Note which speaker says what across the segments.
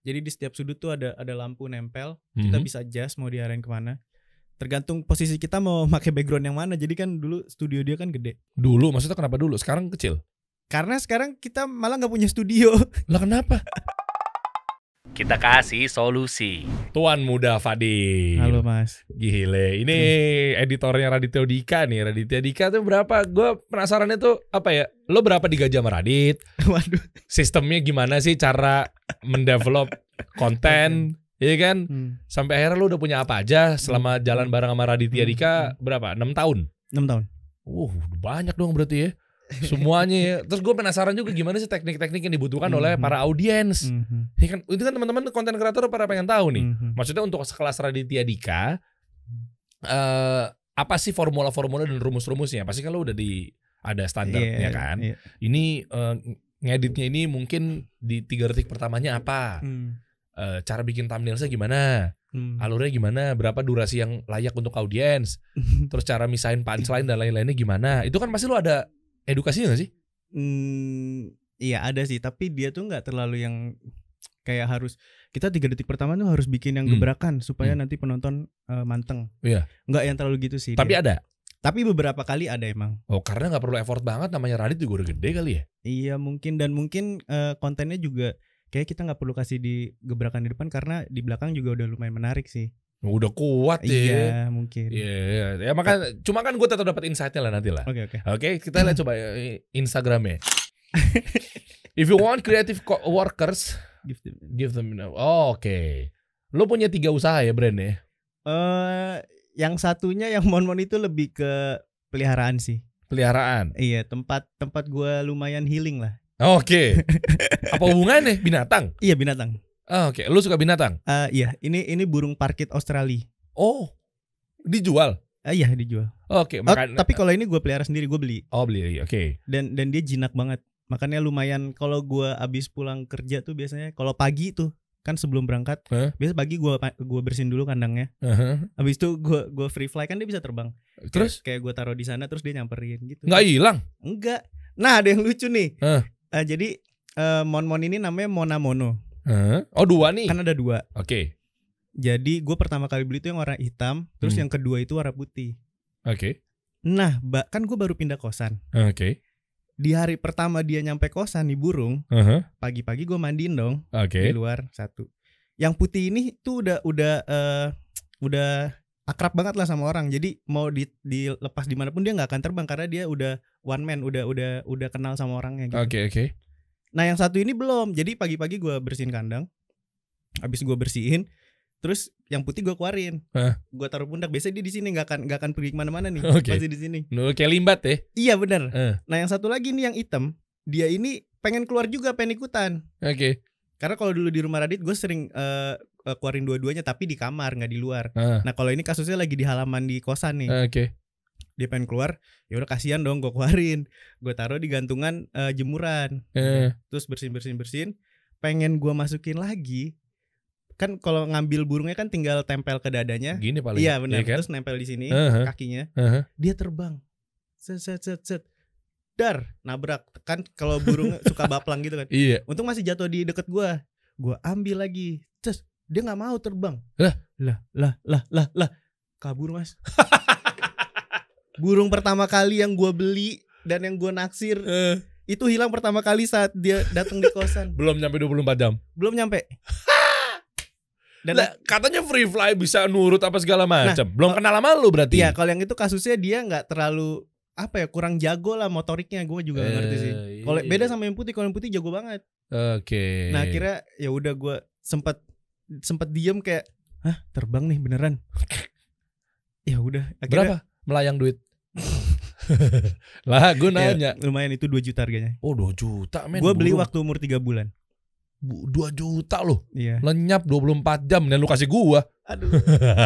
Speaker 1: Jadi di setiap sudut tuh ada lampu nempel. Kita bisa adjust mau diarahin kemana. Tergantung posisi kita mau pakai background yang mana. Jadi kan dulu studio dia kan gede.
Speaker 2: Dulu maksudnya kenapa dulu? Sekarang kecil?
Speaker 1: Karena sekarang kita malah nggak punya studio.
Speaker 2: Lah kenapa?
Speaker 3: Kita kasih solusi.
Speaker 2: Tuan Muda Fadil.
Speaker 1: Halo Mas.
Speaker 2: Gile, ini editornya Raditya Dika nih. Raditya Dika tuh berapa? Gue penasarannya tuh apa ya? Lo berapa digaji sama Radit?
Speaker 1: Waduh.
Speaker 2: Sistemnya gimana sih cara mendevelop konten? Iya kan? Sampai akhirnya lo udah punya apa aja selama jalan bareng sama Raditya Dika berapa? 6 tahun?
Speaker 1: 6 tahun.
Speaker 2: Banyak dong berarti ya. Semuanya ya. Terus gue penasaran juga gimana sih teknik-teknik yang dibutuhkan oleh para audiens. Itu kan teman-teman konten kreator pada pengen tahu nih. Maksudnya untuk sekelas Raditya Dika, apa sih formula-formula dan rumus-rumusnya? Pasti kan lo udah ada standarnya kan. Ini ngeditnya ini mungkin di 3 detik pertamanya apa? Cara bikin thumbnailnya gimana? Alurnya gimana? Berapa durasi yang layak untuk audiens? Terus cara misahin punchline dan lain-lainnya gimana? Itu kan pasti lo ada edukasinya gak sih?
Speaker 1: Iya ada sih, tapi dia tuh gak terlalu yang kayak harus kita 3 detik pertama tuh harus bikin yang gebrakan supaya nanti penonton manteng.
Speaker 2: Iya.
Speaker 1: Nggak yang terlalu gitu sih.
Speaker 2: Tapi dia ada.
Speaker 1: Tapi beberapa kali ada emang.
Speaker 2: Oh karena nggak perlu effort banget, namanya Radit juga udah gede kali ya.
Speaker 1: Iya mungkin kontennya juga kayak kita nggak perlu kasih di gebrakan di depan karena di belakang juga udah lumayan menarik sih.
Speaker 2: Udah kuat ya.
Speaker 1: Iya mungkin.
Speaker 2: Iya. Ya makanya cuma kan gue tetap dapat insight-nya lah nanti lah. Oke, kita lihat coba Instagramnya. If you want creative workers, give them. Oke. Lo punya 3 usaha ya brandnya?
Speaker 1: Yang satunya yang Mon itu lebih ke peliharaan sih.
Speaker 2: Peliharaan.
Speaker 1: Iya, tempat gue lumayan healing lah.
Speaker 2: Oke. Apa hubungannya? Binatang?
Speaker 1: Iya, binatang.
Speaker 2: Oke. Lu suka binatang?
Speaker 1: Iya, ini burung parkit Australia.
Speaker 2: Oh. Dijual?
Speaker 1: Iya, dijual.
Speaker 2: Oke,
Speaker 1: tapi kalau ini gue pelihara sendiri, gue beli.
Speaker 2: Oh, beli. Oke.
Speaker 1: Dan dia jinak banget. Makanya lumayan kalau gue abis pulang kerja tuh biasanya kalau pagi tuh kan sebelum berangkat, biasa pagi gue bersihin dulu kandangnya. Abis itu gue free fly kan dia bisa terbang.
Speaker 2: Terus
Speaker 1: kayak gue taruh di sana terus dia nyamperin gitu.
Speaker 2: Nggak hilang?
Speaker 1: Enggak. Nah, ada yang lucu nih. Jadi Mon ini namanya Mona Mono.
Speaker 2: Oh 2 nih?
Speaker 1: Kan ada 2.
Speaker 2: Oke.
Speaker 1: Jadi gue pertama kali beli itu yang warna hitam, terus yang kedua itu warna putih.
Speaker 2: Oke.
Speaker 1: Nah, kan gue baru pindah kosan.
Speaker 2: Oke.
Speaker 1: Di hari pertama dia nyampe kosan nih burung, pagi-pagi gue mandiin dong. Di luar satu. Yang putih ini tuh udah akrab banget lah sama orang. Jadi mau dilepas dimanapun dia nggak akan terbang karena dia udah one man, udah kenal sama orangnya gitu.
Speaker 2: Oke.
Speaker 1: Nah yang satu ini belum. Jadi pagi-pagi gue bersihin kandang. Habis gue bersihin, terus yang putih gue keluarin. Gue taruh pundak. Biasanya dia di sini nggak akan pergi kemana-mana nih. Pasti di sini.
Speaker 2: Kayak limbat ya?
Speaker 1: Iya benar. Nah yang satu lagi nih yang hitam, dia ini pengen keluar juga, pengen ikutan.
Speaker 2: Oke.
Speaker 1: Karena kalau dulu di rumah Radit gue sering keluarin dua-duanya tapi di kamar nggak di luar. Nah kalau ini kasusnya lagi di halaman di kosan nih.
Speaker 2: Oke.
Speaker 1: Dia pengen keluar, ya udah kasihan dong, gue keluarin, gue taruh di gantungan jemuran, terus bersihin, pengen gue masukin lagi, kan kalau ngambil burungnya kan tinggal tempel ke dadanya,
Speaker 2: gini paling,
Speaker 1: iya benar,
Speaker 2: kan?
Speaker 1: Terus nempel di sini kakinya, dia terbang, set, dar, nabrak, kan kalau burung suka baplang gitu kan,
Speaker 2: iya,
Speaker 1: untung masih jatuh di deket gue ambil lagi, terus dia nggak mau terbang, lah, kabur Mas. Burung pertama kali yang gue beli dan yang gue naksir itu hilang pertama kali saat dia datang di kosan.
Speaker 2: Belum nyampe 24 jam.
Speaker 1: Belum nyampe. Dan
Speaker 2: katanya free fly bisa nurut apa segala macam. Belum kenal sama lu berarti.
Speaker 1: Iya, kalau yang itu kasusnya dia nggak terlalu kurang jago lah motoriknya, gue juga gak ngerti sih. Kalau beda sama yang putih, kalau yang putih jago banget.
Speaker 2: Oke.
Speaker 1: Nah akhirnya ya udah gue sempet diem kayak, terbang nih beneran. Ya udah.
Speaker 2: Berapa melayang duit? Lah gue nanya
Speaker 1: ya, lumayan itu 2 juta harganya.
Speaker 2: Oh 2 juta men.
Speaker 1: Gue beli waktu umur 3 bulan.
Speaker 2: 2 juta loh.
Speaker 1: Iya.
Speaker 2: Lenyap 24 jam dan lu kasih gua.
Speaker 1: Aduh.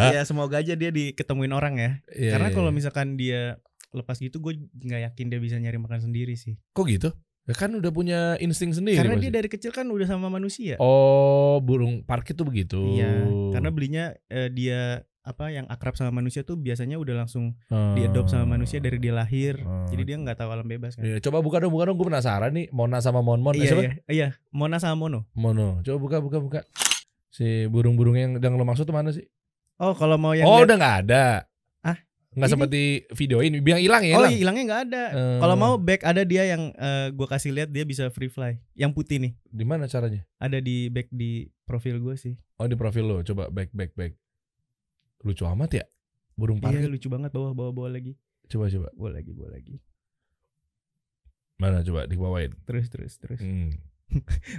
Speaker 1: Ya semoga aja dia diketemuin orang ya. Karena kalau misalkan dia lepas gitu, gue gak yakin dia bisa nyari makan sendiri sih.
Speaker 2: Kok gitu? Ya kan udah punya insting sendiri.
Speaker 1: Karena dia dari kecil kan udah sama manusia.
Speaker 2: Oh, burung parkit tuh begitu.
Speaker 1: Iya, karena belinya dia yang akrab sama manusia tuh biasanya udah langsung diadopt sama manusia dari dia lahir. Jadi dia nggak tahu alam bebas kan.
Speaker 2: Iya, coba buka dong, gue penasaran nih. Mona sama Monmon.
Speaker 1: Iya, Mona sama Mono.
Speaker 2: Coba buka. Si burung-burung yang lo maksud tuh mana sih?
Speaker 1: Oh, kalau mau yang
Speaker 2: udah nggak ada. Nggak
Speaker 1: ini?
Speaker 2: seperti videoin, bilang hilang ya.
Speaker 1: Oh, hilangnya nggak ada. Kalau mau back ada dia yang gue kasih lihat dia bisa free fly. Yang putih nih.
Speaker 2: Di mana caranya?
Speaker 1: Ada di back di profil gue sih.
Speaker 2: Oh, di profil lo. Coba back. Lucu amat ya, burung parkit.
Speaker 1: Iya, lucu banget. Bawa lagi.
Speaker 2: Coba.
Speaker 1: Bawa lagi.
Speaker 2: Mana coba dibawain.
Speaker 1: Terus.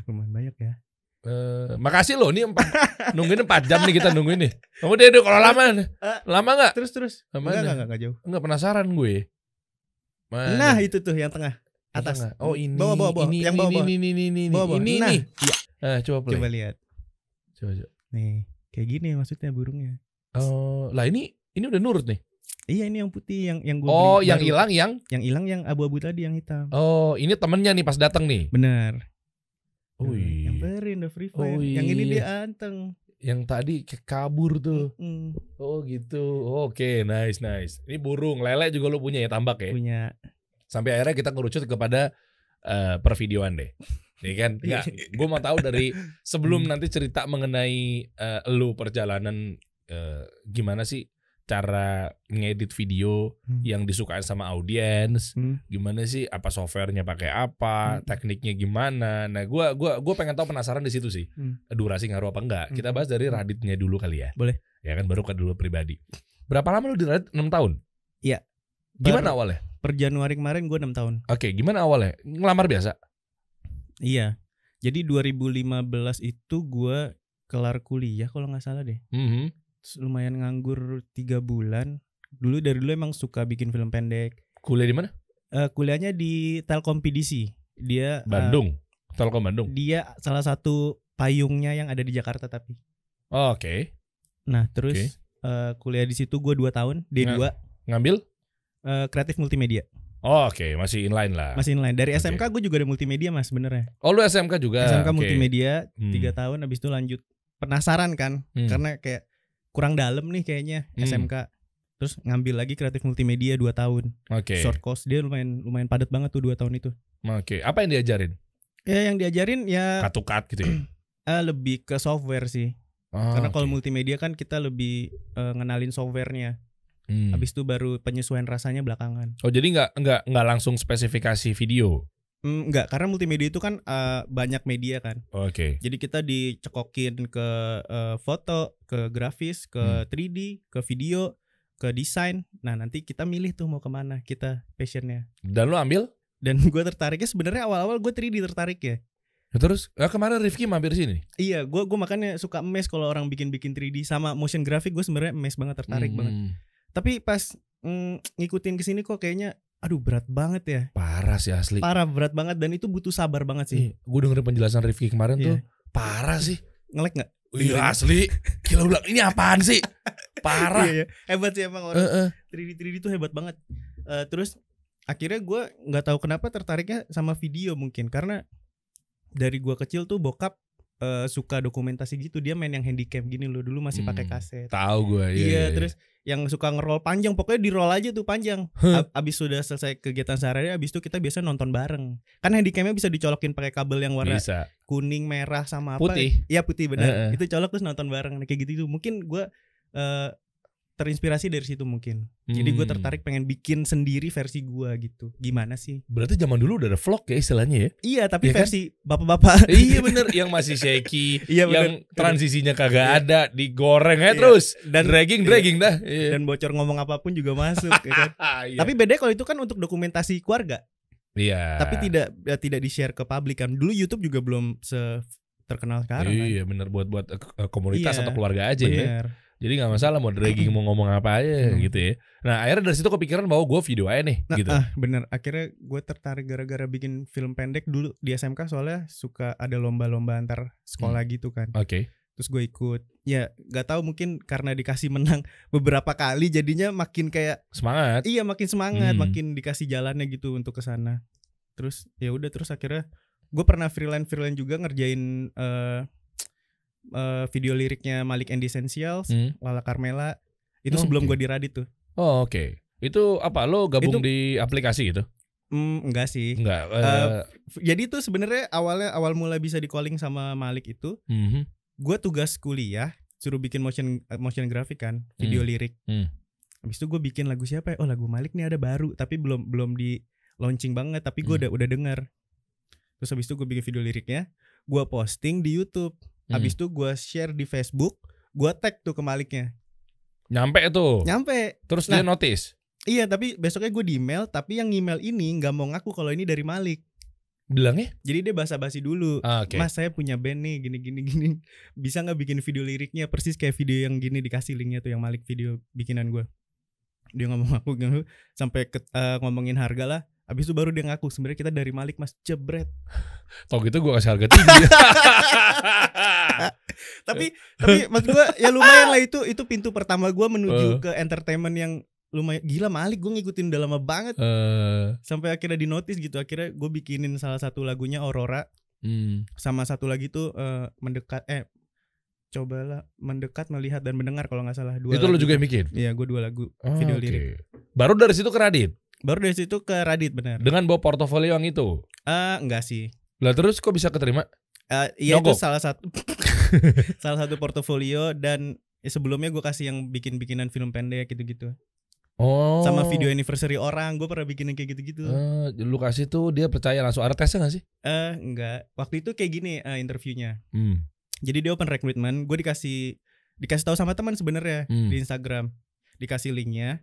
Speaker 1: Lumayan banyak ya.
Speaker 2: Makasih loh, nih nungguin 4 jam nih kita nungguin nih. Kamu deh kalau lama nggak?
Speaker 1: Terus. Enggak jauh.
Speaker 2: Enggak, penasaran gue. Mana?
Speaker 1: Nah itu tuh yang tengah atas.
Speaker 2: Oh ini.
Speaker 1: Bawa.
Speaker 2: Ini
Speaker 1: yang bawah.
Speaker 2: Ini.
Speaker 1: Nah,
Speaker 2: nih. Iya. Coba play.
Speaker 1: Coba lihat.
Speaker 2: Coba.
Speaker 1: Nih kayak gini maksudnya burungnya.
Speaker 2: Oh, lah ini udah nurut nih.
Speaker 1: Iya, ini yang putih yang gue
Speaker 2: Oh,
Speaker 1: beli
Speaker 2: yang
Speaker 1: baru.
Speaker 2: hilang
Speaker 1: yang hilang yang abu-abu tadi yang hitam.
Speaker 2: Oh, ini temennya nih pas datang nih.
Speaker 1: Benar.
Speaker 2: Oh iya.
Speaker 1: Yang berin the free fire. Yang ini dia anteng.
Speaker 2: Yang tadi kabur tuh. Oh gitu. Oke, nice. Ini burung lele juga lu punya ya, tambak ya?
Speaker 1: Punya.
Speaker 2: Sampai akhirnya kita ngerucut kepada pervideoan deh. Ya kan? Enggak, gue mau tahu dari sebelum nanti cerita mengenai lu perjalanan gimana sih cara ngedit video yang disukai sama audiens, gimana sih, apa softwarenya pakai apa, tekniknya gimana. Nah, gue pengen tahu, penasaran di situ sih. Durasi ngaruh apa enggak? Kita bahas dari Raditnya dulu kali ya.
Speaker 1: Boleh.
Speaker 2: Ya kan, baru ke dulu pribadi. Berapa lama lu di Radit? 6 tahun?
Speaker 1: Iya.
Speaker 2: Gimana awalnya?
Speaker 1: Per Januari kemarin gue 6 tahun.
Speaker 2: Oke, gimana awalnya? Ngelamar biasa?
Speaker 1: Iya. Jadi 2015 itu gue kelar kuliah kalau nggak salah deh. Lumayan nganggur 3 bulan. Dari dulu emang suka bikin film pendek.
Speaker 2: Kuliah di mana?
Speaker 1: Kuliahnya di Telkom PDC. Dia
Speaker 2: Bandung. Telkom Bandung.
Speaker 1: Dia salah satu payungnya yang ada di Jakarta tapi.
Speaker 2: Oke.
Speaker 1: Nah, terus kuliah di situ gue 2 tahun, D2.
Speaker 2: Ngambil
Speaker 1: kreatif multimedia.
Speaker 2: Oke, masih inline lah.
Speaker 1: Masih inline. Dari SMK gue juga ada multimedia Mas sebenarnya.
Speaker 2: Oh, lu SMK juga.
Speaker 1: SMK multimedia 3 tahun, habis itu lanjut. Penasaran kan? Karena kayak kurang dalam nih kayaknya SMK. Terus ngambil lagi kreatif multimedia 2 tahun.
Speaker 2: Oke.
Speaker 1: Short course dia lumayan padat banget tuh 2 tahun itu.
Speaker 2: Oke. Apa yang diajarin?
Speaker 1: Ya yang diajarin ya
Speaker 2: cut gitu ya.
Speaker 1: Lebih ke software sih. Karena kalau multimedia kan kita lebih ngenalin softwarenya. Habis itu baru penyesuaian rasanya belakangan.
Speaker 2: Oh, jadi nggak langsung spesifikasi video?
Speaker 1: Enggak, karena multimedia itu kan banyak media kan.
Speaker 2: Oke.
Speaker 1: Jadi kita dicekokin ke foto, ke grafis, ke 3D, ke video, ke desain. Nah nanti kita milih tuh mau kemana kita passionnya.
Speaker 2: Dan lu ambil?
Speaker 1: Dan gue tertariknya sebenarnya awal-awal gue 3D tertarik ya.
Speaker 2: Terus kemarin Rifki mampir sini.
Speaker 1: Iya, gue makanya suka mes kalau orang bikin 3D sama motion graphic. Gue sebenarnya mes banget, tertarik banget. Tapi pas ngikutin kesini kok kayaknya aduh berat banget ya.
Speaker 2: Parah sih asli.
Speaker 1: Parah, berat banget, dan itu butuh sabar banget sih.
Speaker 2: Gue dengerin penjelasan Rifki kemarin tuh parah sih.
Speaker 1: Ngelek gak?
Speaker 2: Iya asli. Gila ulang, ini apaan sih? Parah.
Speaker 1: Iya. Hebat sih emang orang 3D tuh hebat banget. Terus akhirnya gue gak tahu kenapa tertariknya sama video mungkin. Karena dari gue kecil tuh bokap suka dokumentasi gitu. Dia main yang handycam gini loh. Dulu masih pakai kaset.
Speaker 2: Tahu gue.
Speaker 1: Iya. Terus yang suka nge-roll panjang, pokoknya di-roll aja tuh panjang. Abis sudah selesai kegiatan sehari, abis itu kita biasa nonton bareng. Kan handycamnya bisa dicolokin pakai kabel yang warna kuning, merah, sama apa?
Speaker 2: Putih.
Speaker 1: Iya putih benar. Itu colok terus nonton bareng. Kayak gitu. Mungkin gue terinspirasi dari situ mungkin. Jadi gue tertarik pengen bikin sendiri versi gue gitu. Gimana sih?
Speaker 2: Berarti zaman dulu udah ada vlog ya istilahnya ya?
Speaker 1: Iya, tapi ya versi bapak-bapak.
Speaker 2: Iya bener, yang masih shaky, yang transisinya kagak ada, digoreng aja terus, dan dragging dah.
Speaker 1: Dan bocor ngomong apapun juga masuk. Ya kan? Tapi beda kalau itu kan untuk dokumentasi keluarga.
Speaker 2: Iya.
Speaker 1: Tapi tidak di-share ke publik kan. Dulu YouTube juga belum terkenal sekarang.
Speaker 2: Iya
Speaker 1: kan?
Speaker 2: bener, buat komunitas atau keluarga aja
Speaker 1: bener.
Speaker 2: Ya. Jadi gak masalah mau dragging mau ngomong apa aja gitu ya. Nah akhirnya dari situ kepikiran bahwa gue video aja nih gitu.
Speaker 1: Bener, akhirnya gue tertarik gara-gara bikin film pendek dulu di SMK. Soalnya suka ada lomba-lomba antar sekolah gitu kan.
Speaker 2: Oke.
Speaker 1: Terus gue ikut. Ya gak tahu mungkin karena dikasih menang beberapa kali jadinya makin kayak
Speaker 2: semangat.
Speaker 1: Iya makin semangat, makin dikasih jalannya gitu untuk kesana. Terus ya udah, terus akhirnya gue pernah freelance juga ngerjain video liriknya Malik and the Essentials, Lala Carmela. Itu sebelum gue di Radit tuh.
Speaker 2: Oh oke. Itu apa, lo gabung di aplikasi gitu?
Speaker 1: Enggak sih.
Speaker 2: Enggak.
Speaker 1: Jadi tuh sebenarnya awal mula bisa di calling sama Malik itu, gue tugas kuliah suruh bikin motion graphic kan, video lirik. Habis itu gue bikin lagu siapa ya? Oh lagu Malik nih ada baru, tapi belum di launching banget, tapi gue udah denger. Terus habis itu gue bikin video liriknya, gue posting di YouTube. Habis itu gue share di Facebook, gue tag tuh ke Maliknya.
Speaker 2: Nyampe tuh.
Speaker 1: Nyampe.
Speaker 2: Terus dia notice.
Speaker 1: Iya, tapi besoknya gue di email, tapi yang email ini nggak mau ngaku kalau ini dari Malik.
Speaker 2: Bilangnya?
Speaker 1: Jadi dia basa-basi dulu.
Speaker 2: Okay.
Speaker 1: Mas saya punya band nih, gini. Bisa nggak bikin video liriknya persis kayak video yang gini, dikasih linknya tuh yang Malik video bikinan gue. Dia nggak mau ngaku sampai ngomongin harga lah. Habis itu baru dia ngaku sebenarnya kita dari Malik mas, jebret.
Speaker 2: Tau gitu gue kasih harga tinggi.
Speaker 1: tapi maksud gue ya lumayan lah, itu pintu pertama gue menuju ke entertainment yang lumayan. Gila Malik gue ngikutin udah lama banget. Sampai akhirnya di notice gitu. Akhirnya gue bikinin salah satu lagunya Aurora. Sama satu lagi tuh cobalah mendekat, melihat dan mendengar kalau nggak salah.
Speaker 2: Itu lo juga yang bikin?
Speaker 1: Iya gue 2 lagu video lirik.
Speaker 2: Baru dari situ ke Radit?
Speaker 1: Baru dari situ ke Radit, benar.
Speaker 2: Dengan bawa portofolio yang itu?
Speaker 1: Enggak sih.
Speaker 2: Lah terus kok bisa keterima?
Speaker 1: Iya itu salah satu portofolio. Dan sebelumnya gue kasih yang bikinan film pendek gitu-gitu.
Speaker 2: Oh.
Speaker 1: Sama video anniversary orang, gue pernah bikin yang kayak gitu-gitu.
Speaker 2: Lu kasih tuh dia percaya langsung. Ada tesnya gak sih?
Speaker 1: Enggak. Waktu itu kayak gini interviewnya. Jadi dia open recruitment. Gue dikasih tahu sama teman sebenarnya di Instagram. Dikasih linknya.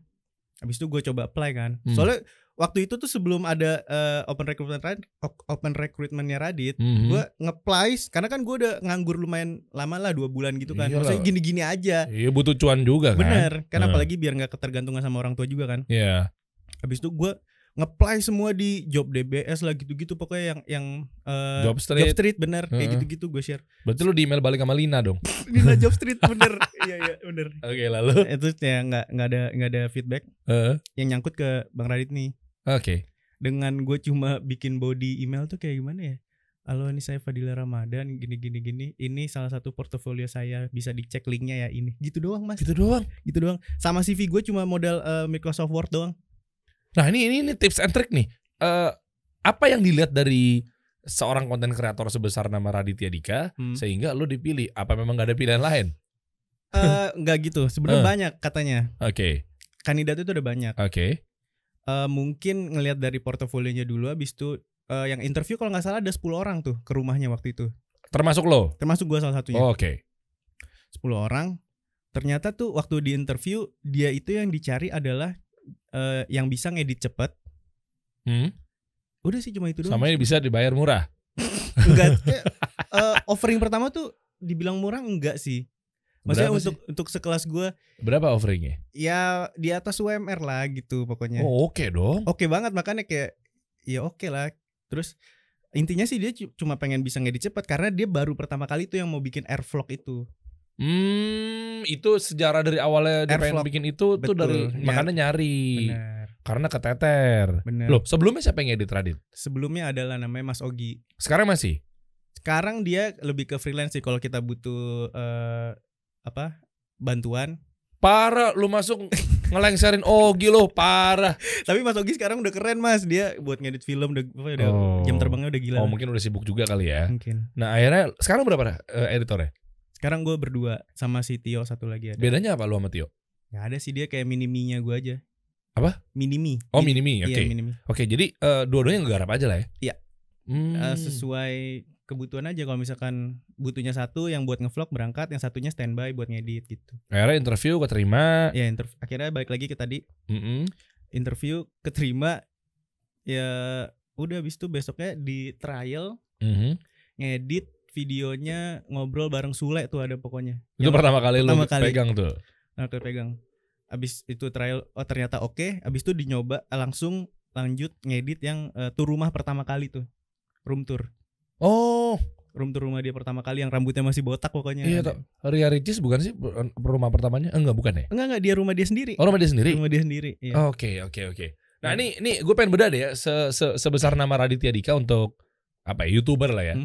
Speaker 1: Habis itu gue coba apply kan. Soalnya waktu itu tuh sebelum ada open recruitmentnya Radit, gue nge-apply karena kan gue udah nganggur lumayan lama lah, 2 bulan gitu kan. Maksudnya gini-gini aja.
Speaker 2: Iya butuh cuan juga kan.
Speaker 1: Bener. Kan apalagi biar gak ketergantungan sama orang tua juga kan.
Speaker 2: Iya.
Speaker 1: Habis itu gue nge-apply semua di job DBS lah gitu-gitu, pokoknya yang
Speaker 2: Job Street
Speaker 1: bener. Kayak gitu-gitu gue share.
Speaker 2: Berarti lu di email balik sama Lina dong?
Speaker 1: Lina Job Street bener. Iya bener.
Speaker 2: Oke, lalu
Speaker 1: itu ya nggak ada feedback. Yang nyangkut ke Bang Radit nih.
Speaker 2: Oke.
Speaker 1: Dengan gue cuma bikin body email tuh kayak gimana ya? Halo, ini saya Fadila Ramadan, gini. Ini salah satu portofolio saya, bisa dicek linknya ya ini. Gitu doang mas. Gitu doang. Sama CV gue cuma modal Microsoft Word doang.
Speaker 2: Nah ini tips and trick nih. Apa yang dilihat dari seorang konten kreator sebesar nama Raditya Dika sehingga lo dipilih? Apa memang gak ada pilihan lain?
Speaker 1: Enggak gitu. Sebenarnya banyak katanya.
Speaker 2: Oke.
Speaker 1: Kandidat itu ada banyak.
Speaker 2: Oke.
Speaker 1: Mungkin ngelihat dari portofolionya dulu. Habis itu yang interview kalau nggak salah ada 10 orang tuh ke rumahnya waktu itu.
Speaker 2: Termasuk lo?
Speaker 1: Termasuk gue salah satunya.
Speaker 2: Oke.
Speaker 1: 10 orang. Ternyata tuh waktu di interview dia itu yang dicari adalah yang bisa ngedit cepet. Udah sih cuma itu doang.
Speaker 2: Sama yang bisa dibayar murah.
Speaker 1: Enggak. Offering pertama tuh dibilang murah enggak sih. Maksudnya untuk sekelas gue.
Speaker 2: Berapa offeringnya?
Speaker 1: Ya di atas UMR lah gitu pokoknya.
Speaker 2: Oh oke dong.
Speaker 1: Oke banget, makanya kayak ya oke lah. Terus intinya sih dia cuma pengen bisa ngedit cepet karena dia baru pertama kali tuh yang mau bikin airvlog itu.
Speaker 2: Itu sejarah dari awalnya dia pengen bikin itu. Betul, tuh dari makanya nyari.
Speaker 1: Bener.
Speaker 2: Karena keteter.
Speaker 1: Bener.
Speaker 2: Loh, sebelumnya siapa yang ngedit Radit?
Speaker 1: Sebelumnya adalah namanya Mas Ogi.
Speaker 2: Sekarang masih?
Speaker 1: Sekarang dia lebih ke freelance sih kalau kita butuh bantuan.
Speaker 2: Parah, lu masuk ngelengserin Ogi lo, parah.
Speaker 1: Tapi Mas Ogi sekarang udah keren mas, dia buat ngedit film udah jam terbangnya udah gila.
Speaker 2: Oh mungkin udah sibuk juga kali ya.
Speaker 1: Mungkin.
Speaker 2: Nah akhirnya sekarang berapa editornya?
Speaker 1: Sekarang gue berdua sama si Tio satu lagi ada.
Speaker 2: Bedanya apa lu sama Tio?
Speaker 1: Gak ada sih, dia kayak mini-minya gue aja.
Speaker 2: Apa?
Speaker 1: Mini-mi.
Speaker 2: Oh mini-mi, oke.
Speaker 1: Iya, mini-mi.
Speaker 2: Oke, jadi dua-duanya ngegarap aja lah ya?
Speaker 1: Iya. Sesuai kebutuhan aja. Kalau misalkan butuhnya satu yang buat ngevlog berangkat, yang satunya standby buat ngedit gitu.
Speaker 2: Akhirnya interview keterima.
Speaker 1: Ya akhirnya balik lagi ke tadi. Interview keterima. Ya udah habis itu besoknya di trial. Ngedit videonya, ngobrol bareng Sule tuh ada pokoknya.
Speaker 2: Itu pertama kali lu pegang tuh.
Speaker 1: Pegang. Abis itu trial, oh ternyata oke. Abis itu dinyoba langsung lanjut ngedit yang tour rumah pertama kali tuh. Room tour.
Speaker 2: Oh,
Speaker 1: room tour rumah dia pertama kali yang rambutnya masih botak pokoknya.
Speaker 2: Iya toh. Ria Ricis bukan sih rumah pertamanya? Enggak bukan ya?
Speaker 1: Enggak dia rumah dia sendiri.
Speaker 2: Oh rumah dia sendiri?
Speaker 1: Rumah dia sendiri. Iya.
Speaker 2: Oke. Nah ini gue pengen beda deh ya, sebesar nama Raditya Dika untuk apa ya, YouTuber lah ya.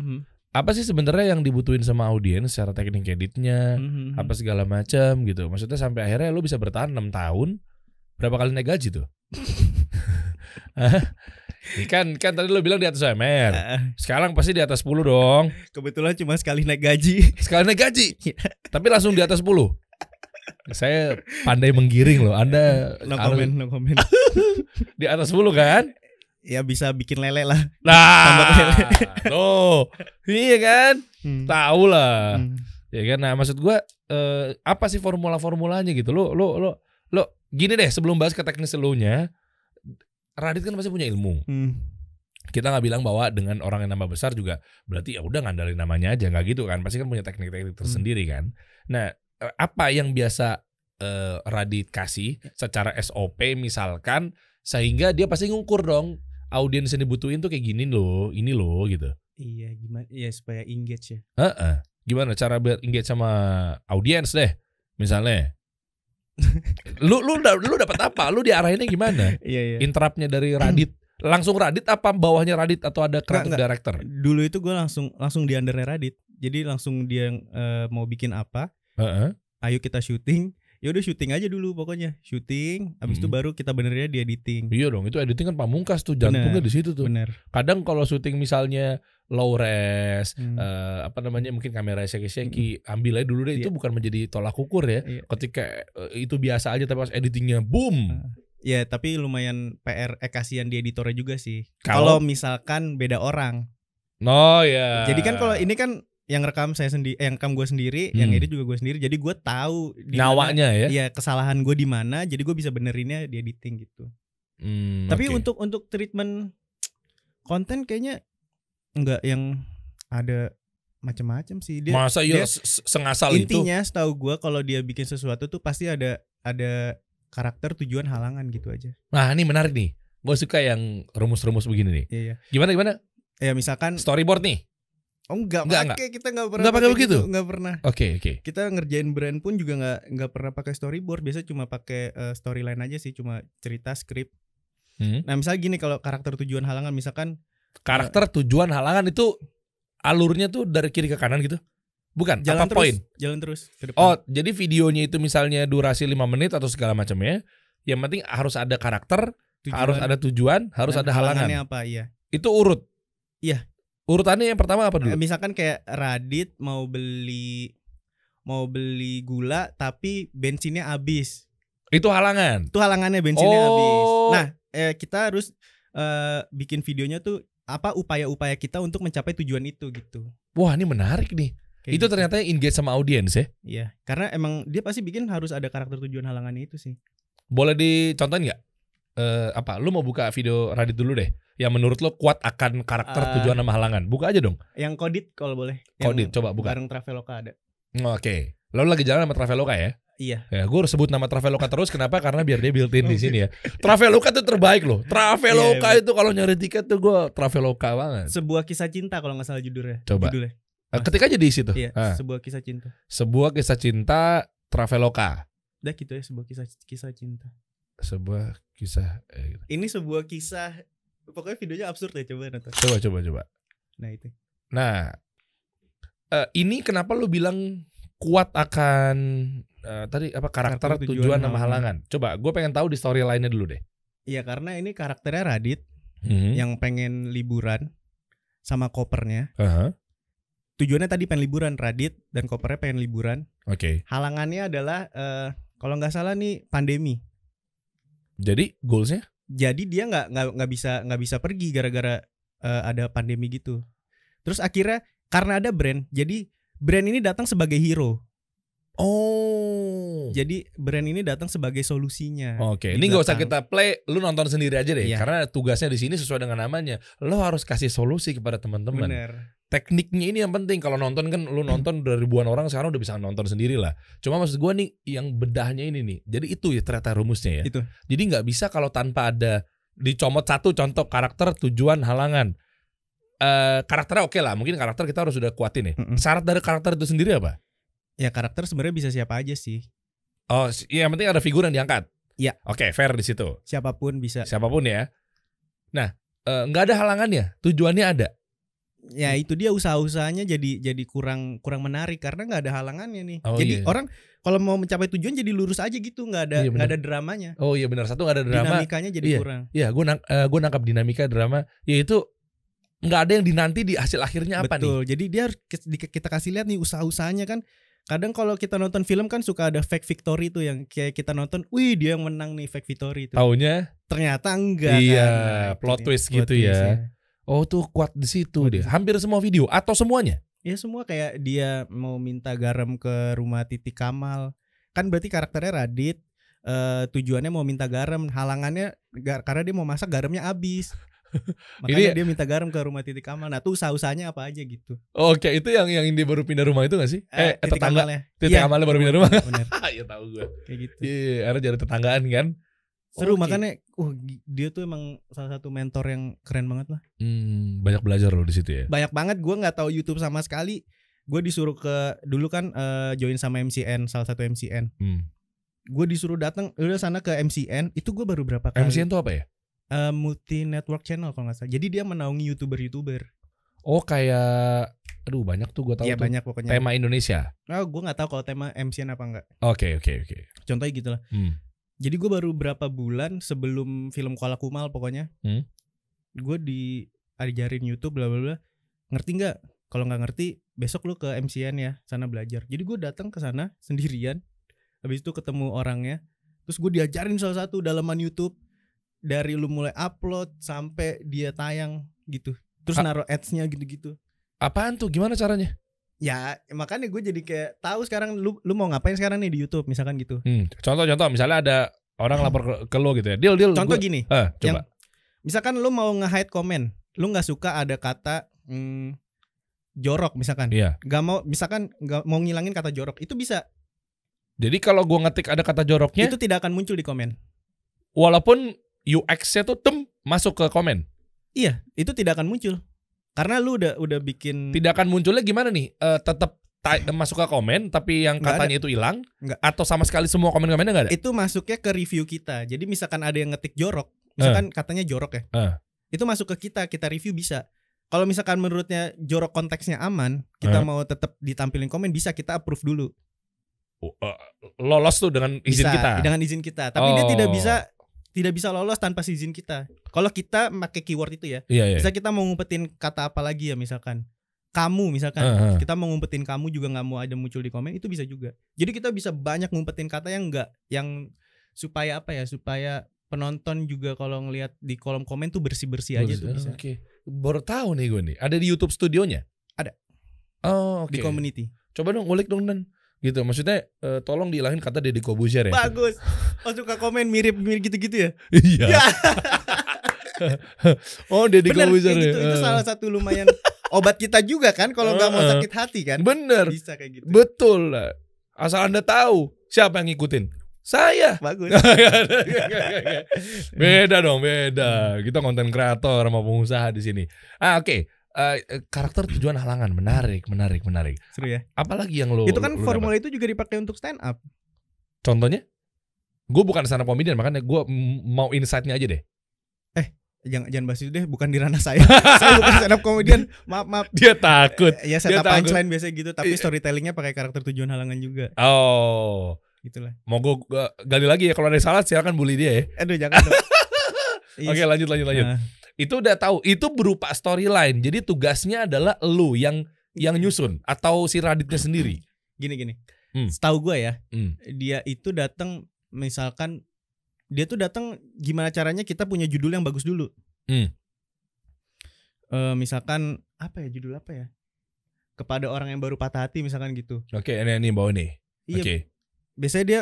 Speaker 2: Apa sih sebenarnya yang dibutuhin sama audiens secara teknik editnya, apa segala macam gitu. Maksudnya sampai akhirnya lo bisa bertahan 6 tahun, berapa kali naik gaji tuh? Kan tadi lo bilang di atas UMR. Sekarang pasti di atas 10 dong.
Speaker 1: Kebetulan cuma sekali naik gaji.
Speaker 2: Sekali naik gaji. Tapi langsung di atas 10. Saya pandai menggiring loh. Anda
Speaker 1: no comment.
Speaker 2: Di atas 10 kan?
Speaker 1: Ya bisa bikin lele lah.
Speaker 2: Nah, tuh, iya kan? Tahu lah. Ya kan. Nah, maksud gue apa sih formulanya gitu? Lo gini deh, sebelum bahas ke teknis elunya, Radit kan pasti punya ilmu. Kita nggak bilang bahwa dengan orang yang nama besar juga berarti ya udah ngandalin namanya aja, nggak gitu kan? Pasti kan punya teknik-teknik tersendiri kan. Nah, apa yang biasa Radit kasih secara SOP misalkan, sehingga dia pasti ngukur dong audiens yang dibutuhin tuh kayak gini loh, ini loh gitu.
Speaker 1: Iya, gimana ya supaya engage ya.
Speaker 2: Gimana cara biar engage sama audiens deh misalnya. lu dapat apa? Lu diarahinnya gimana?
Speaker 1: Iya.
Speaker 2: Interruptnya dari Radit, langsung Radit apa bawahnya Radit atau ada creative director?
Speaker 1: Dulu itu gue langsung di undernya Radit. Jadi langsung dia mau bikin apa? Ayo kita syuting. Ya udah syuting aja dulu pokoknya. Syuting, habis itu baru kita benernya di editing.
Speaker 2: Iya dong, itu editing kan pamungkas tuh, jantungnya di situ tuh.
Speaker 1: Bener.
Speaker 2: Kadang kalau syuting misalnya low res, mungkin kamera shaky, ambil aja dulu deh, itu bukan menjadi tolak ukur ya. Ketika itu biasa aja tapi pas editingnya boom.
Speaker 1: Ya tapi lumayan PR kasihan di editornya juga sih. Kalau misalkan beda orang.
Speaker 2: Oh ya.
Speaker 1: Jadi kan kalau ini kan yang rekam saya sendiri, yang rekam gue sendiri, yang edit juga gue sendiri. Jadi gue tahu
Speaker 2: nyawanya ya.
Speaker 1: Iya, kesalahan gue di mana. Jadi gue bisa benerinnya di editing gitu. Tapi untuk treatment konten kayaknya enggak yang ada macam-macam sih.
Speaker 2: Masa dia sengasal
Speaker 1: intinya,
Speaker 2: itu?
Speaker 1: Intinya setahu gue kalau dia bikin sesuatu tuh pasti ada karakter, tujuan, halangan gitu aja.
Speaker 2: Nah ini menarik nih. Gue suka yang rumus-rumus begini nih.
Speaker 1: Iya.
Speaker 2: Gimana?
Speaker 1: Ya misalkan
Speaker 2: storyboard nih.
Speaker 1: Oh enggak. Kita enggak pernah.
Speaker 2: Enggak pakai begitu?
Speaker 1: Enggak pernah.
Speaker 2: Oke.
Speaker 1: Kita ngerjain brand pun juga enggak pernah pakai storyboard, biasa cuma pakai storyline aja sih, cuma cerita, skrip. Nah, misalnya gini, kalau karakter, tujuan, halangan misalkan
Speaker 2: karakter, tujuan, halangan itu alurnya tuh dari kiri ke kanan gitu? Bukan,
Speaker 1: jalan
Speaker 2: apa
Speaker 1: terus,
Speaker 2: poin?
Speaker 1: Jalan terus ke depan.
Speaker 2: Oh, jadi videonya itu misalnya durasi 5 menit atau segala macamnya, yang penting harus ada karakter, harus ada tujuan, harus ada halangan.
Speaker 1: Halangannya apa? Iya.
Speaker 2: Itu urut.
Speaker 1: Iya.
Speaker 2: Urutannya yang pertama apa dulu?
Speaker 1: Misalkan kayak Radit mau beli gula tapi bensinnya habis.
Speaker 2: Itu halangan.
Speaker 1: Itu halangannya, bensinnya habis. Nah, kita harus bikin videonya tuh apa upaya-upaya kita untuk mencapai tujuan itu gitu.
Speaker 2: Wah, ini menarik nih. Kayak itu gitu. Ternyata engage sama audiens ya?
Speaker 1: Iya, karena emang dia pasti bikin harus ada karakter, tujuan, halangannya itu sih.
Speaker 2: Boleh dicontohin nggak? Lu mau buka video Radit dulu deh, yang menurut lo kuat akan karakter, tujuan, sama halangan. Buka aja dong.
Speaker 1: Yang Kodit kalau boleh.
Speaker 2: Kodit, coba buka.
Speaker 1: Bareng Traveloka ada.
Speaker 2: Oke. Lalu lagi jalan sama Traveloka ya?
Speaker 1: Iya.
Speaker 2: Ya, gue harus sebut nama Traveloka terus. Kenapa? Karena biar dia built-in di sini ya. Traveloka tuh terbaik loh. Traveloka itu kalau nyari tiket tuh gue Traveloka banget.
Speaker 1: Sebuah kisah cinta kalau nggak salah judulnya.
Speaker 2: Coba. Ketik aja di situ.
Speaker 1: Iya. Sebuah kisah cinta.
Speaker 2: Sebuah kisah cinta Traveloka.
Speaker 1: Udah gitu ya, sebuah kisah cinta.
Speaker 2: Sebuah kisah gitu.
Speaker 1: Ini sebuah kisah, pokoknya videonya absurd ya, coba nonton.
Speaker 2: Coba.
Speaker 1: Nah itu.
Speaker 2: Nah, ini kenapa lu bilang kuat akan tadi apa karakter, tujuan, sama halangan? Coba, gue pengen tahu di storyline-nya dulu deh.
Speaker 1: Iya, karena ini karakternya Radit yang pengen liburan sama kopernya. Tujuannya tadi pengen liburan, Radit dan kopernya pengen liburan.
Speaker 2: Oke.
Speaker 1: Halangannya adalah kalau nggak salah nih pandemi.
Speaker 2: Jadi goalsnya?
Speaker 1: Jadi dia nggak bisa pergi gara-gara ada pandemi gitu. Terus akhirnya karena ada brand, jadi brand ini datang sebagai hero.
Speaker 2: Oh.
Speaker 1: Jadi brand ini datang sebagai solusinya.
Speaker 2: Oke. Ini nggak usah kita play, lu nonton sendiri aja deh. Iya. Karena tugasnya di sini sesuai dengan namanya. Lo harus kasih solusi kepada teman-teman.
Speaker 1: Bener.
Speaker 2: Tekniknya ini yang penting. Kalau nonton kan lu nonton dari ribuan orang, sekarang udah bisa nonton sendiri lah. Cuma maksud gue nih yang bedahnya ini nih. Jadi itu ya ternyata rumusnya ya.
Speaker 1: Itu.
Speaker 2: Jadi nggak bisa kalau tanpa ada dicomot satu contoh karakter, tujuan, halangan. Karakternya oke lah. Mungkin karakter kita harus sudah kuatin ya. Syarat dari karakter itu sendiri apa?
Speaker 1: Ya karakter sebenarnya bisa siapa aja sih.
Speaker 2: Oh, ya yang penting ada figur yang diangkat.
Speaker 1: Iya.
Speaker 2: Oke, fair di situ.
Speaker 1: Siapapun bisa.
Speaker 2: Siapapun ya. Nah, nggak ada halangannya. Tujuannya ada.
Speaker 1: Ya itu dia usaha-usahanya jadi kurang menarik karena nggak ada halangannya nih. Jadi orang kalau mau mencapai tujuan jadi lurus aja gitu, nggak ada dramanya.
Speaker 2: Oh iya benar, satu nggak ada drama.
Speaker 1: Dinamikanya jadi kurang.
Speaker 2: Iya, gue nangkap dinamika drama. Yaitu nggak ada yang dinanti di hasil akhirnya apa.
Speaker 1: Betul.
Speaker 2: Nih.
Speaker 1: Jadi dia harus kita kasih lihat nih usaha-usahanya kan. Kadang kalau kita nonton film kan suka ada fake victory tuh yang kayak kita nonton, wih dia yang menang nih fake victory itu.
Speaker 2: Taunya
Speaker 1: ternyata enggak.
Speaker 2: Iya,
Speaker 1: kan?
Speaker 2: plot twist gitu ya. Oh tuh kuat di situ deh. Hampir semua video atau semuanya?
Speaker 1: Ya semua kayak dia mau minta garam ke rumah Titi Kamal. Kan berarti karakternya Radit. Tujuannya mau minta garam, halangannya karena dia mau masak garamnya habis. Makanya dia minta garam ke rumah Titi Kamal. Nah tuh usaha-usahanya apa aja gitu.
Speaker 2: Oke, itu yang dia baru pindah rumah itu gak sih?
Speaker 1: Titi Kamalnya.
Speaker 2: Titi Kamalnya baru pindah rumah.
Speaker 1: Bener.
Speaker 2: Iya tahu gue.
Speaker 1: Kayak gitu.
Speaker 2: Iya, karena jadi tetanggaan kan.
Speaker 1: Seru makanya dia tuh emang salah satu mentor yang keren banget lah.
Speaker 2: Banyak belajar loh di situ ya.
Speaker 1: Banyak banget, gue nggak tahu YouTube sama sekali. Gue disuruh dulu kan join sama MCN, salah satu MCN. Gue disuruh datang udah sana ke MCN, itu gue baru berapa kali.
Speaker 2: MCN tuh apa ya?
Speaker 1: Multi network channel kalau nggak salah. Jadi dia menaungi YouTuber. Oh
Speaker 2: kayak, aduh banyak tuh gue tahu.
Speaker 1: Iya
Speaker 2: tuh.
Speaker 1: Banyak pokoknya.
Speaker 2: Tema Indonesia.
Speaker 1: Oh gue nggak tahu kalau tema MCN apa enggak.
Speaker 2: Oke.
Speaker 1: Contohnya gitu lah. Jadi gue baru berapa bulan sebelum film Kuala Kumal pokoknya, gue diajarin YouTube bla bla bla. Ngerti nggak? Kalau nggak ngerti, besok lu ke MCN ya, sana belajar. Jadi gue datang ke sana sendirian. Habis itu ketemu orangnya, terus gue diajarin salah satu dalaman YouTube dari lu mulai upload sampai dia tayang gitu. Terus naruh ads-nya gitu-gitu.
Speaker 2: Apaan tuh? Gimana caranya?
Speaker 1: Ya makanya gue jadi kayak tahu sekarang lu mau ngapain sekarang nih di YouTube misalkan gitu.
Speaker 2: Contoh misalnya ada orang lapor ke lu gitu ya. Deal.
Speaker 1: Contoh gini.
Speaker 2: Coba.
Speaker 1: Yang, misalkan lu mau nge-hide komen, lu nggak suka ada kata jorok misalkan.
Speaker 2: Iya.
Speaker 1: Nggak mau ngilangin kata jorok, itu bisa.
Speaker 2: Jadi kalau gue ngetik ada kata joroknya,
Speaker 1: itu tidak akan muncul di komen.
Speaker 2: Walaupun UX-nya tuh masuk ke komen.
Speaker 1: Iya, itu tidak akan muncul. Karena lu udah bikin.
Speaker 2: Tidak akan munculnya gimana nih? Tetap masuk ke komen tapi yang katanya itu hilang? Atau sama sekali semua komen-komennya nggak ada?
Speaker 1: Itu masuknya ke review kita. Jadi misalkan ada yang ngetik jorok, misalkan katanya jorok ya, itu masuk ke kita review bisa. Kalau misalkan menurutnya jorok konteksnya aman, kita mau tetap ditampilin komen, bisa kita approve dulu.
Speaker 2: Lolos tuh dengan izin kita.
Speaker 1: Dengan izin kita. Tapi dia tidak bisa lolos tanpa izin kita. Kalau kita pakai keyword itu ya, bisa kita mau ngumpetin kata apa lagi ya, misalkan kamu, kita mau ngumpetin kamu juga nggak mau ada muncul di komen, itu bisa juga. Jadi kita bisa banyak ngumpetin kata yang supaya apa ya, supaya penonton juga kalau ngelihat di kolom komen tuh bersih aja tuh bisa.
Speaker 2: Oke. Baru tahu nih gue nih. Ada di YouTube studionya?
Speaker 1: Ada.
Speaker 2: Oh,
Speaker 1: di community.
Speaker 2: Coba dong ngulik dong Dan. Gitu, maksudnya tolong dihilangin kata Deddy Kobuzier ya.
Speaker 1: Bagus. Oh suka komen mirip gitu-gitu ya.
Speaker 2: Iya. Oh Deddy Kobuzier ya.
Speaker 1: Itu salah satu lumayan obat kita juga kan kalau nggak mau sakit hati kan.
Speaker 2: Bener.
Speaker 1: Bisa kayak gitu.
Speaker 2: Betul lah. Asal Anda tahu siapa yang ngikutin. Saya.
Speaker 1: Bagus.
Speaker 2: Beda dong, beda. Kita konten kreator sama pengusaha di sini. Oke. Karakter tujuan halangan menarik.
Speaker 1: Seru ya.
Speaker 2: Apalagi yang lo?
Speaker 1: Itu kan formula itu juga dipakai untuk stand up.
Speaker 2: Contohnya? Gue bukan stand up comedian, makanya gue mau insight-nya aja deh.
Speaker 1: Jangan bahas itu deh, bukan di ranah saya. Saya bukan stand up comedian. Maaf.
Speaker 2: Dia takut.
Speaker 1: Ya setup punchline biasa gitu, tapi storytellingnya pakai karakter tujuan halangan juga.
Speaker 2: Oh,
Speaker 1: gitulah. Mau
Speaker 2: gue gali lagi ya, kalau ada salah silakan bully dia ya.
Speaker 1: Aduh jangan dong.
Speaker 2: Oke, lanjut. Itu udah tahu, itu berupa storyline. Jadi tugasnya adalah lu yang nyusun atau si Raditnya sendiri.
Speaker 1: Gini. Setahu gue ya, dia itu datang, misalkan dia tuh datang gimana caranya kita punya judul yang bagus dulu. Misalkan judul apa ya? Kepada orang yang baru patah hati misalkan gitu.
Speaker 2: Oke, ini bawa nih.
Speaker 1: Iya. Okay. Biasanya dia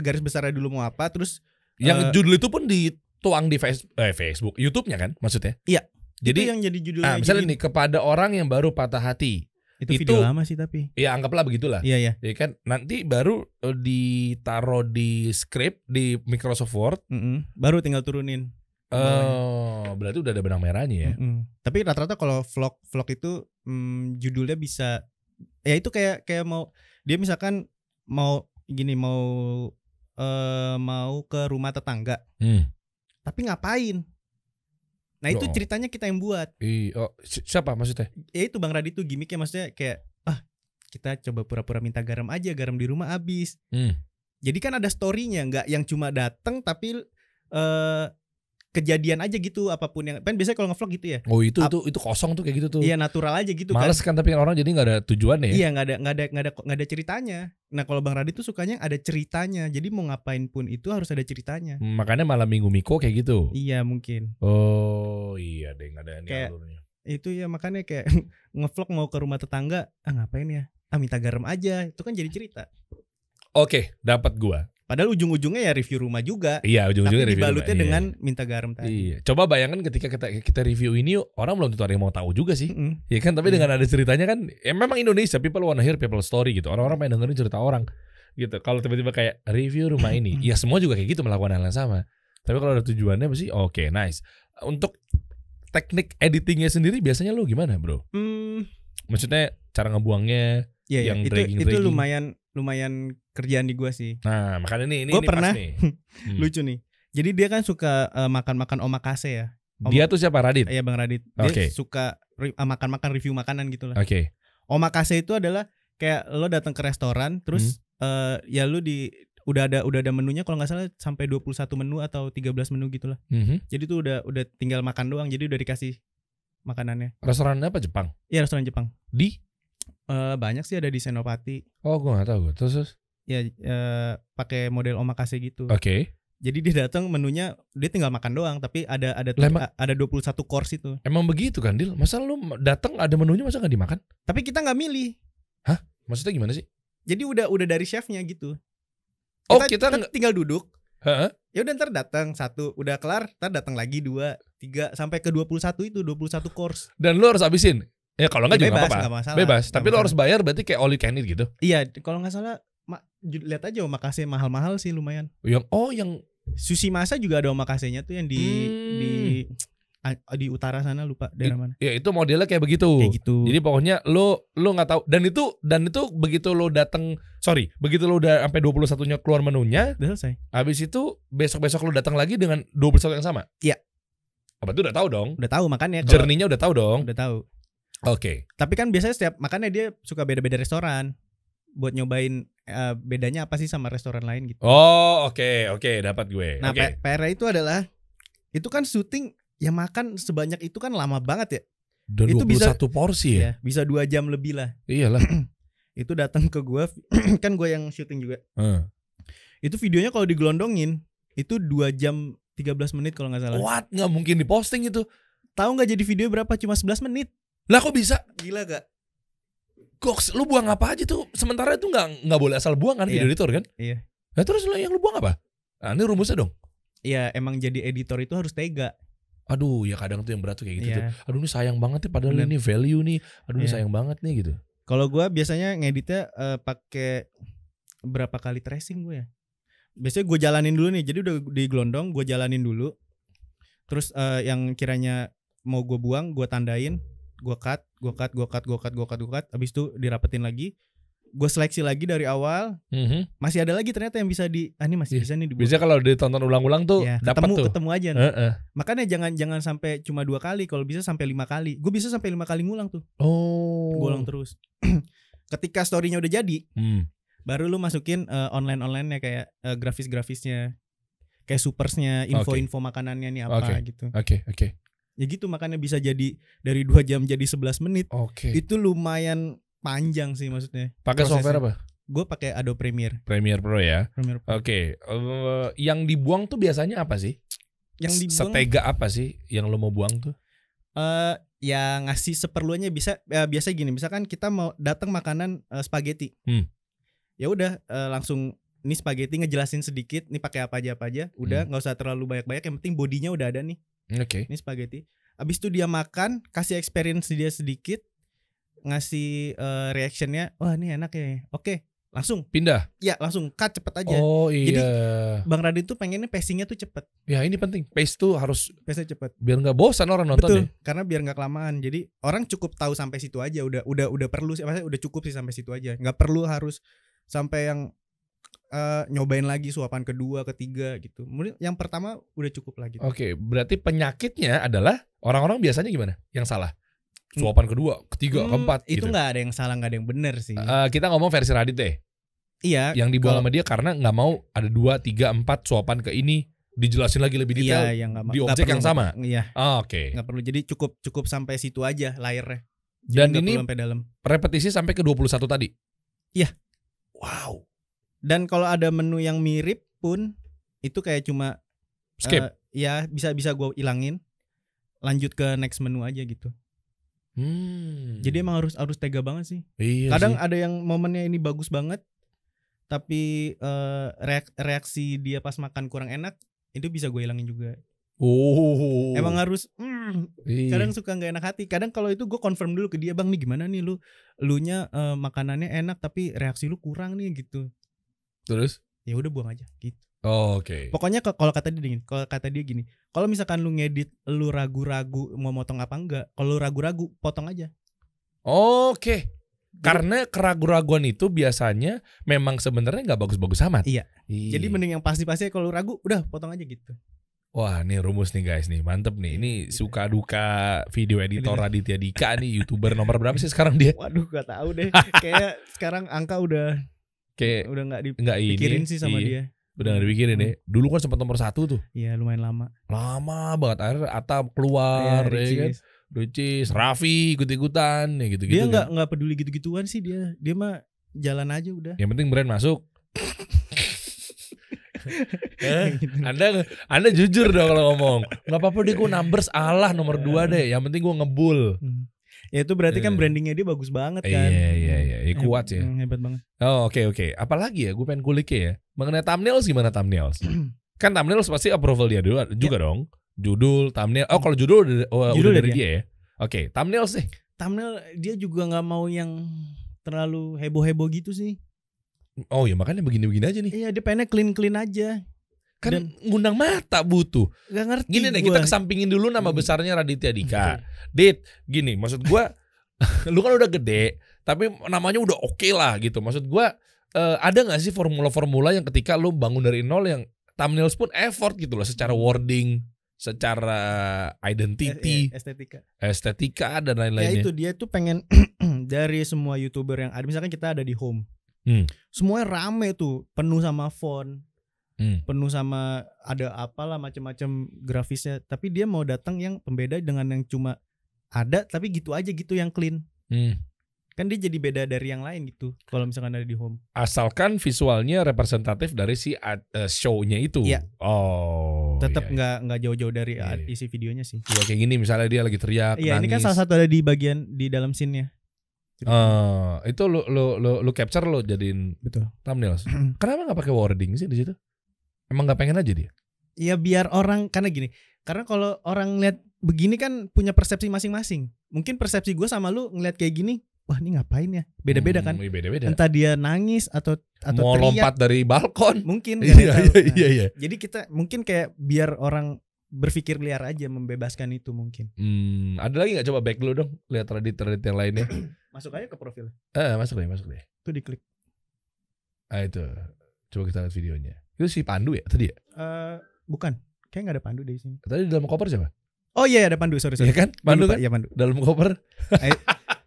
Speaker 1: garis besarnya dulu mau apa, terus
Speaker 2: yang judul itu pun dituang di Facebook, YouTube-nya kan maksudnya?
Speaker 1: Iya.
Speaker 2: Jadi
Speaker 1: itu yang jadi judulnya.
Speaker 2: Misalnya nih, kepada orang yang baru patah hati.
Speaker 1: Itu video lama sih tapi.
Speaker 2: Ya anggaplah begitulah.
Speaker 1: Iya.
Speaker 2: Ya kan nanti baru ditaruh di script di Microsoft Word.
Speaker 1: Baru tinggal turunin.
Speaker 2: Berarti udah ada benang merahnya ya.
Speaker 1: Tapi rata-rata kalau vlog itu judulnya bisa, ya itu kayak mau dia misalkan mau mau ke rumah tetangga. Tapi ngapain? Nah itu ceritanya kita yang buat.
Speaker 2: Siapa maksudnya?
Speaker 1: Ya itu Bang Radit tuh gimmicknya, maksudnya kayak kita coba pura-pura minta garam aja, garam di rumah habis. Jadi kan ada story-nya, nggak yang cuma datang tapi kejadian aja gitu, apapun yang kan biasanya kalau ngevlog gitu ya.
Speaker 2: Oh itu kosong tuh kayak gitu tuh.
Speaker 1: Iya natural aja gitu.
Speaker 2: Males kan tapi orang jadi nggak ada tujuan ya.
Speaker 1: Iya nggak ada ceritanya. Nah kalau Bang Radit tuh sukanya ada ceritanya. Jadi mau ngapain pun itu harus ada ceritanya.
Speaker 2: Makanya malam minggu Miko kayak gitu.
Speaker 1: Iya mungkin.
Speaker 2: Oh iya deh, nggak ada alurnya.
Speaker 1: Itu ya makanya kayak ngevlog mau ke rumah tetangga, ngapain ya? Minta garam aja. Itu kan jadi cerita.
Speaker 2: Oke, dapat gua.
Speaker 1: Padahal ujung-ujungnya ya review rumah juga.
Speaker 2: Iya, ujung-ujungnya review rumah.
Speaker 1: Tapi dibalutnya dengan minta garam tadi.
Speaker 2: Iya. Coba bayangkan ketika kita review ini, orang belum tentu ada yang mau tahu juga sih. Iya kan, tapi dengan ada ceritanya kan, memang Indonesia people wanna hear people story gitu. Orang-orang pengen dengerin cerita orang gitu. Kalau tiba-tiba kayak review rumah ini, ya semua juga kayak gitu melakukan hal yang sama. Tapi kalau ada tujuannya pasti oke, nice. Untuk teknik editingnya sendiri biasanya lu gimana, bro? Maksudnya cara ngebuangnya, yang
Speaker 1: itu lumayan kerjaan di gua sih.
Speaker 2: Nah makanya ini
Speaker 1: gua pernah
Speaker 2: nih.
Speaker 1: Lucu nih. Jadi dia kan suka makan-makan omakase ya.
Speaker 2: Dia tuh siapa, Radit?
Speaker 1: Iya Bang Radit. Dia suka makan-makan review makanan gitu lah.
Speaker 2: Oke.
Speaker 1: Omakase itu adalah kayak lo datang ke restoran terus ya lu udah ada menunya, kalau nggak salah sampai 21 menu atau 13 menu gitulah. Jadi tuh udah tinggal makan doang. Jadi udah dikasih makanannya.
Speaker 2: Restoran apa, Jepang?
Speaker 1: Iya restoran Jepang.
Speaker 2: Di?
Speaker 1: Banyak sih, ada di Senopati.
Speaker 2: Oh gue nggak tahu gue. Terus?
Speaker 1: Ya pakai model omakase gitu.
Speaker 2: Oke.
Speaker 1: Jadi dia datang menunya dia tinggal makan doang, tapi ada 21 course itu.
Speaker 2: Emang begitu kan, Dil? Masa lu datang ada menunya masa nggak dimakan?
Speaker 1: Tapi kita nggak milih.
Speaker 2: Hah? Maksudnya gimana sih?
Speaker 1: Jadi udah dari chefnya gitu. Kita tinggal duduk. Ya udah ntar datang 1, udah kelar, ntar datang lagi 2, 3 sampai ke 21 itu 21 course.
Speaker 2: Dan lu harus habisin. Ya kalau nggak juga nggak apa-apa. Bebas. Tapi lu harus bayar berarti kayak all you can eat gitu.
Speaker 1: Iya, kalau nggak salah lihat aja omakase mahal-mahal sih lumayan.
Speaker 2: Yang
Speaker 1: sushi masa juga ada omakasenya tuh yang di utara sana, lupa daerah mana.
Speaker 2: Ya itu modelnya kayak begitu. Jadi pokoknya lu nggak tahu, dan itu begitu lu begitu lu udah sampai 21-nya keluar menunya,
Speaker 1: udah selesai.
Speaker 2: Habis itu besok-besok lu datang lagi dengan 21 yang sama.
Speaker 1: Iya.
Speaker 2: Berarti udah tahu dong.
Speaker 1: Udah tahu makanya.
Speaker 2: Journey-nya udah tahu dong.
Speaker 1: Udah tahu.
Speaker 2: Oke.
Speaker 1: Tapi kan biasanya makanya dia suka beda-beda restoran buat nyobain bedanya apa sih sama restoran lain gitu.
Speaker 2: Oh, oke, dapat gue.
Speaker 1: Nah, PR itu adalah itu kan syuting ya, makan sebanyak itu kan lama banget ya.
Speaker 2: Dan
Speaker 1: itu
Speaker 2: 21 porsi ya?
Speaker 1: Bisa 2 jam lebih lah.
Speaker 2: Iyalah.
Speaker 1: Itu datang ke gue kan gue yang syuting juga. Itu videonya kalau digelondongin itu 2 jam 13 menit kalau nggak salah.
Speaker 2: What? Nggak mungkin diposting itu.
Speaker 1: Tahu nggak jadi video berapa? Cuma 11 menit.
Speaker 2: Lah kok bisa?
Speaker 1: Gila gak?
Speaker 2: Goks, lu buang apa aja tuh? Sementara itu nggak boleh asal buang kan, video editor kan?
Speaker 1: Iya.
Speaker 2: Nah terus yang lu buang apa? Nah ini rumusnya dong.
Speaker 1: Iya, emang jadi editor itu harus tega.
Speaker 2: Aduh, ya kadang tuh yang berat tuh kayak gitu tuh. Aduh ini sayang banget nih, padahal ini value nih. Aduh ini sayang banget nih gitu.
Speaker 1: Kalau gue biasanya ngeditnya pakai berapa kali tracing gue ya. Biasanya gue jalanin dulu nih. Jadi udah di gelondong, gue jalanin dulu. Terus yang kiranya mau gue buang, gue tandain. Gue cut. Abis itu dirapetin lagi. Gue seleksi lagi dari awal. Masih ada lagi ternyata yang bisa ini masih bisa nih dibuang.
Speaker 2: Bisa kalau ditonton ulang-ulang tuh dapat tuh.
Speaker 1: Ketemu aja. Makanya jangan sampai cuma 2 kali. Kalau bisa sampai 5 kali. Gue bisa sampai 5 kali ngulang tuh. Gue ulang terus. Ketika storynya udah jadi, baru lu masukin online-nya kayak grafis-grafisnya, kayak supersnya, info-info makanannya nih apa gitu.
Speaker 2: Oke.
Speaker 1: Ya gitu, makanya bisa jadi dari 2 jam jadi 11 menit. Itu lumayan panjang sih maksudnya.
Speaker 2: Pakai software apa?
Speaker 1: Gue pakai Adobe Premiere.
Speaker 2: Premiere Pro ya. Oke. Yang dibuang tuh biasanya apa sih? Yang dibuang setega apa sih yang lo mau buang tuh?
Speaker 1: Ya ngasih seperlunya biasa gini. Misalkan kita mau datang makanan spaghetti. Ya udah langsung ini spaghetti ngejelasin sedikit. Nih pakai apa aja. Udah nggak usah terlalu banyak. Yang penting bodinya udah ada nih. Ini spaghetti. Abis itu dia makan, kasih experience dia sedikit, ngasih reactionnya. Wah ini enak ya. Oke, langsung
Speaker 2: pindah.
Speaker 1: Ya langsung cut cepet aja.
Speaker 2: Oh iya.
Speaker 1: Jadi Bang Radit tuh pengennya pacingnya tuh cepet.
Speaker 2: Ya ini penting. Pace tuh harus
Speaker 1: pace cepet.
Speaker 2: Biar nggak bosan orang nonton.
Speaker 1: Betul. Karena biar nggak kelamaan. Jadi orang cukup tahu sampai situ aja. Udah perlu sih. Maksudnya udah cukup sih sampai situ aja. Nggak perlu harus sampai yang nyobain lagi suapan kedua, ketiga gitu. Mungkin yang pertama udah cukup lah gitu.
Speaker 2: Oke, berarti penyakitnya adalah orang-orang biasanya gimana? Yang salah? Suapan kedua, ketiga, keempat
Speaker 1: itu
Speaker 2: gitu.
Speaker 1: Nggak ada yang salah, nggak ada yang benar sih.
Speaker 2: Kita ngomong versi Radit deh.
Speaker 1: Iya.
Speaker 2: Yang dibuang sama dia karena nggak mau ada 2, 3, 4 suapan ke ini, dijelasin lagi lebih detail.
Speaker 1: Iya,
Speaker 2: di objek yang sama.
Speaker 1: Iya.
Speaker 2: Oke.
Speaker 1: Nggak perlu. Jadi cukup sampai situ aja layarnya.
Speaker 2: Dan ini
Speaker 1: sampai dalam.
Speaker 2: Repetisi sampai ke 21 tadi.
Speaker 1: Iya.
Speaker 2: Wow.
Speaker 1: Dan kalau ada menu yang mirip pun itu kayak cuma
Speaker 2: skip.
Speaker 1: Ya bisa gue ilangin, lanjut ke next menu aja gitu. Jadi emang harus tega banget sih.
Speaker 2: Iya
Speaker 1: Kadang
Speaker 2: sih.
Speaker 1: ada yang momennya ini bagus banget, tapi reaksi dia pas makan kurang enak, itu bisa gue ilangin juga. Emang harus kadang suka nggak enak hati. Kadang kalau itu gue confirm dulu ke dia, bang nih gimana nih lu nya makanannya enak tapi reaksi lu kurang nih gitu.
Speaker 2: Terus?
Speaker 1: Ya udah buang aja gitu.
Speaker 2: Oke.
Speaker 1: Pokoknya kalau kata dia gini, kalau misalkan lu ngedit lu ragu-ragu mau motong apa enggak, kalau lu ragu-ragu potong aja.
Speaker 2: Oke. Karena keraguan-raguan itu biasanya memang sebenarnya nggak bagus-bagus amat.
Speaker 1: Iya. Jadi mending yang pasti-pasti kalau ragu udah potong aja gitu.
Speaker 2: Wah, ini rumus nih guys nih, mantep nih. Ini suka duka video editor Raditya Dika nih, YouTuber nomor berapa sih sekarang dia?
Speaker 1: Waduh, gak tahu deh. Kayak sekarang angka udah nggak dipikirin sih sama dia.
Speaker 2: Udah gak dipikirin deh. Dulu kan sempat nomor 1 tuh.
Speaker 1: Iya, lumayan lama.
Speaker 2: Lama banget. Akhirnya Atap keluar, ya kan? Ricis, Raffi ikut-ikutan, ya gitu-gitu.
Speaker 1: Dia nggak peduli gitu-gituan sih dia. Dia mah jalan aja udah.
Speaker 2: Yang penting brand masuk. Anda jujur dong kalau ngomong. Nggak apa-apa deh, gue numbers Allah nomor 2 deh. Yang penting gue ngebul.
Speaker 1: Ya itu berarti kan brandingnya dia bagus banget kan.
Speaker 2: Iya, kuat sih.
Speaker 1: Hebat banget.
Speaker 2: Oh oke. Apalagi ya, gue pengen kulik ya. Mengenai thumbnails gimana thumbnails? Kan thumbnails pasti approval dia juga dong. Judul, thumbnail. Oh kalau judul udah dari dia ya. Oke, thumbnails sih.
Speaker 1: Thumbnail dia juga nggak mau yang terlalu heboh-heboh gitu sih.
Speaker 2: Oh ya makanya begini-begini aja nih.
Speaker 1: Iya, dia pengennya clean aja.
Speaker 2: Kan ngundang mata butuh.
Speaker 1: Gak ngerti.
Speaker 2: Gini deh, kita kesampingin dulu nama besarnya Raditya Dika. Dit, gini maksud gua lu kan udah gede, tapi namanya udah oke lah gitu. Maksud gua ada gak sih formula-formula yang ketika lu bangun dari nol yang thumbnails pun effort gitu loh, secara wording, secara identity, estetika dan lain-lainnya.
Speaker 1: Ya itu dia tuh pengen dari semua YouTuber yang ada, misalkan kita ada di home, semuanya rame tuh, penuh sama font, penuh sama ada apalah macam-macam grafisnya. Tapi dia mau datang yang pembeda dengan yang cuma ada tapi gitu aja gitu, yang clean. Kan dia jadi beda dari yang lain gitu kalau misalkan ada di home.
Speaker 2: Asalkan visualnya representatif dari si show-nya itu.
Speaker 1: Iya.
Speaker 2: Oh.
Speaker 1: Tetap nggak jauh-jauh dari isi videonya sih.
Speaker 2: Ya kayak gini misalnya dia lagi teriak,
Speaker 1: iya,
Speaker 2: nangis.
Speaker 1: Ini kan salah satu ada di bagian di dalam scene-nya.
Speaker 2: Itu lu capture lo jadiin thumbnails. Kenapa nggak pakai wording sih di situ? Emang nggak pengen aja dia?
Speaker 1: Iya biar orang, karena gini. Karena kalau orang lihat begini kan punya persepsi masing-masing. Mungkin persepsi gue sama lu ngeliat kayak gini, wah ini ngapain ya? Beda-beda kan?
Speaker 2: Beda-beda.
Speaker 1: Entah dia nangis atau
Speaker 2: mau
Speaker 1: teriak,
Speaker 2: lompat dari balkon.
Speaker 1: Mungkin.
Speaker 2: Iya.
Speaker 1: Jadi kita mungkin kayak biar orang berpikir liar aja, membebaskan itu mungkin.
Speaker 2: Ada lagi nggak? Coba back dulu dong, lihat Radit yang lainnya.
Speaker 1: Masuk aja ke profil.
Speaker 2: Masuk deh.
Speaker 1: Tuh diklik.
Speaker 2: Itu. Coba kita lihat videonya. Itu si Pandu ya tadi ya?
Speaker 1: Bukan. Kayak nggak ada Pandu di sini.
Speaker 2: Tadi dalam koper siapa?
Speaker 1: Oh iya ada Pandu, sorry.
Speaker 2: Iya kan? Pandu kan?
Speaker 1: Iya Pandu.
Speaker 2: Dalam koper.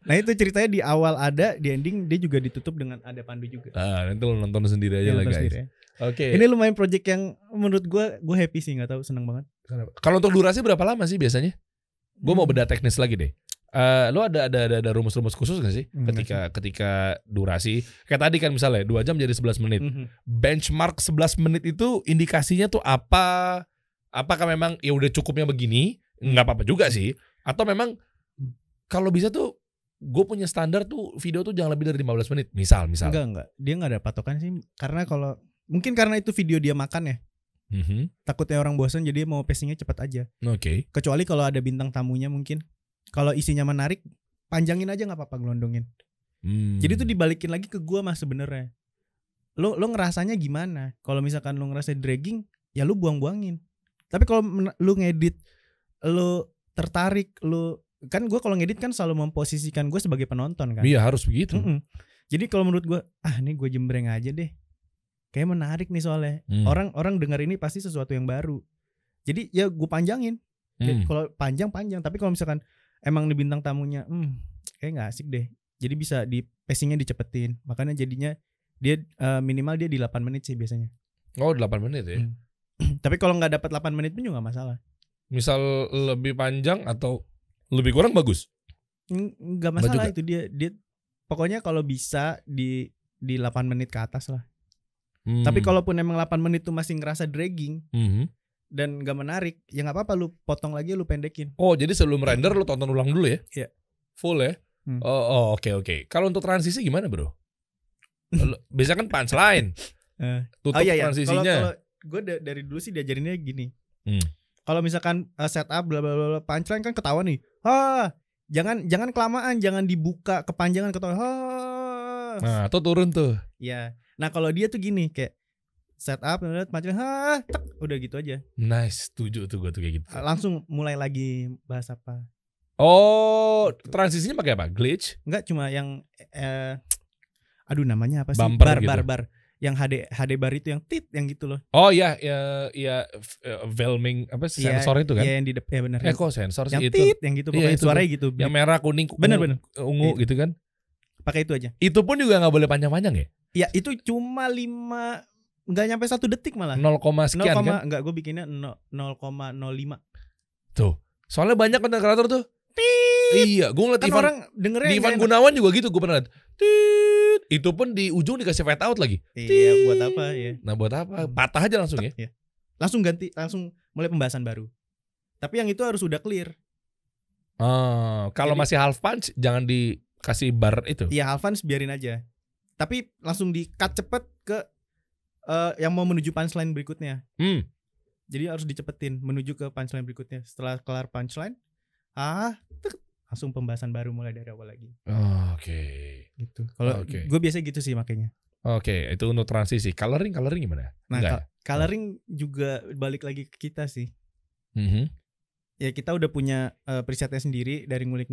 Speaker 1: Nah itu ceritanya di awal ada, di ending dia juga ditutup dengan ada Pandu juga.
Speaker 2: Nanti lo nonton sendiri aja lah guys.
Speaker 1: Ya.
Speaker 2: Oke.
Speaker 1: Ini lumayan project yang menurut gue happy sih, nggak tahu, seneng banget.
Speaker 2: Kalau untuk durasi berapa lama sih biasanya? Gue mau beda teknis lagi deh. Lo ada rumus-rumus khusus gak sih ketika durasi? Kayak tadi kan misalnya 2 jam jadi 11 menit. Benchmark 11 menit itu indikasinya tuh apa? Apakah memang ya udah cukupnya begini? Nggak apa-apa juga sih. Atau memang kalau bisa tuh gue punya standar tuh video tuh jangan lebih dari 15 menit. Misal.
Speaker 1: Enggak. Dia nggak ada patokan sih. Karena kalau mungkin karena itu video dia makan ya. Takutnya orang bosan jadi mau pacingnya cepat aja.
Speaker 2: Oke.
Speaker 1: Kecuali kalau ada bintang tamunya mungkin. Kalau isinya menarik, panjangin aja nggak apa-apa, gelondongin. Jadi tuh dibalikin lagi ke gue mas sebenarnya. Lo ngerasanya gimana? Kalau misalkan lo ngerasa dragging, ya lo buang-buangin. Tapi kalau lo ngedit, lo tertarik, lo kan gue kalau ngedit kan selalu memposisikan gue sebagai penonton kan.
Speaker 2: Iya harus begitu.
Speaker 1: Jadi kalau menurut gue, ini gue jembreng aja deh. kayak menarik nih soalnya. Orang dengar ini pasti sesuatu yang baru. Jadi ya gue panjangin. Kalau panjang, tapi kalau misalkan emang di bintang tamunya, kayak nggak asik deh. Jadi bisa di pacingnya dicepetin. Makanya jadinya dia minimal dia di 8 menit sih biasanya.
Speaker 2: Oh 8 menit ya.
Speaker 1: Tapi kalau nggak dapat 8 menit pun juga nggak masalah.
Speaker 2: Misal lebih panjang atau lebih kurang bagus?
Speaker 1: Nggak masalah itu dia pokoknya kalau bisa di 8 menit ke atas lah. Tapi kalaupun emang 8 menit tuh masih ngerasa dragging dan gak menarik, ya gak apa-apa, lu potong lagi, lu pendekin.
Speaker 2: Oh jadi sebelum render lu tonton ulang dulu ya?
Speaker 1: Iya.
Speaker 2: Full ya? Oh oke. Kalau untuk transisi gimana bro? Biasanya kan punchline tutup transisinya. Kalau
Speaker 1: gue dari dulu sih diajarinnya gini. Kalau misalkan setup bla bla bla punchline kan ketawa nih. Jangan kelamaan, jangan dibuka kepanjangan ketawa.
Speaker 2: Nah, tuh turun tuh.
Speaker 1: Ya. Nah, kalau dia tuh gini kayak setup punchline udah gitu aja.
Speaker 2: Nice, setuju tuh gue tuh kayak gitu.
Speaker 1: Langsung mulai lagi bahas apa.
Speaker 2: Oh, transisinya pakai apa? Glitch?
Speaker 1: Enggak, cuma yang namanya apa sih?
Speaker 2: Bumper
Speaker 1: bar. Yang HD bar itu yang tit yang gitu loh.
Speaker 2: Oh ya Velming apa sensor itu kan?
Speaker 1: Iya yang di depan, ya benar.
Speaker 2: Kok sensor sih
Speaker 1: yang
Speaker 2: itu?
Speaker 1: Tit yang gitu pokoknya itu suaranya gitu.
Speaker 2: Yang merah, kuning, ungu gitu kan?
Speaker 1: Pakai itu aja.
Speaker 2: Itu pun juga nggak boleh panjang-panjang ya?
Speaker 1: Ya itu cuma 5 nggak nyampe 1 detik malah.
Speaker 2: 0, sekian kan?
Speaker 1: Enggak, gue bikinnya 0,05.
Speaker 2: Tuh, soalnya banyak konten kreator tuh. Iya, gue ngeliat
Speaker 1: kan orang dengernya
Speaker 2: di Ivan Gunawan juga gitu, gue pernah liat. Itu pun di ujung dikasih fade out lagi.
Speaker 1: Iya, buat apa ya?
Speaker 2: Nah, buat apa? Patah aja langsung ya.
Speaker 1: Langsung ganti, langsung mulai pembahasan baru. Tapi yang itu harus udah clear.
Speaker 2: Kalau masih half punch jangan dikasih bar itu.
Speaker 1: Iya, half punch biarin aja. Tapi langsung di cut cepet ke yang mau menuju punchline berikutnya. Jadi harus dicepetin menuju ke punchline berikutnya. Setelah kelar punchline, langsung pembahasan baru mulai dari awal lagi.
Speaker 2: Oke.
Speaker 1: Gitu. Kalau gue biasa gitu sih makanya.
Speaker 2: Oke, itu untuk transisi. Coloring gimana?
Speaker 1: Nah, coloring juga balik lagi ke kita sih. Ya kita udah punya presetnya sendiri dari ngulik.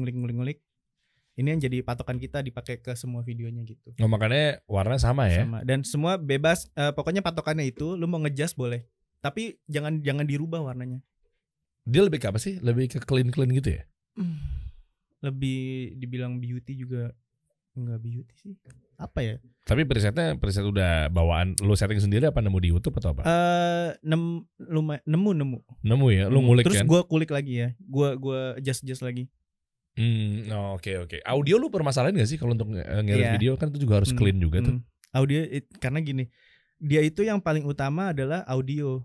Speaker 1: Ini yang jadi patokan kita dipakai ke semua videonya gitu.
Speaker 2: Oh, makanya warna sama ya?
Speaker 1: Sama. Dan semua bebas. Pokoknya patokannya itu, lu mau nge-adjust boleh. Tapi jangan dirubah warnanya.
Speaker 2: Dia lebih ke apa sih? Lebih ke clean gitu ya?
Speaker 1: Lebih dibilang beauty juga enggak beauty sih. Apa ya?
Speaker 2: Tapi preset udah bawaan lu setting sendiri apa nemu di YouTube atau apa?
Speaker 1: Nemu
Speaker 2: ya, lu ngulik.
Speaker 1: Terus
Speaker 2: kan?
Speaker 1: Gue kulik lagi ya. Gue adjust lagi.
Speaker 2: Oke. Audio lu permasalahan gak sih kalau untuk ngedit video kan itu juga harus clean juga tuh.
Speaker 1: Audio karena gini, dia itu yang paling utama adalah audio.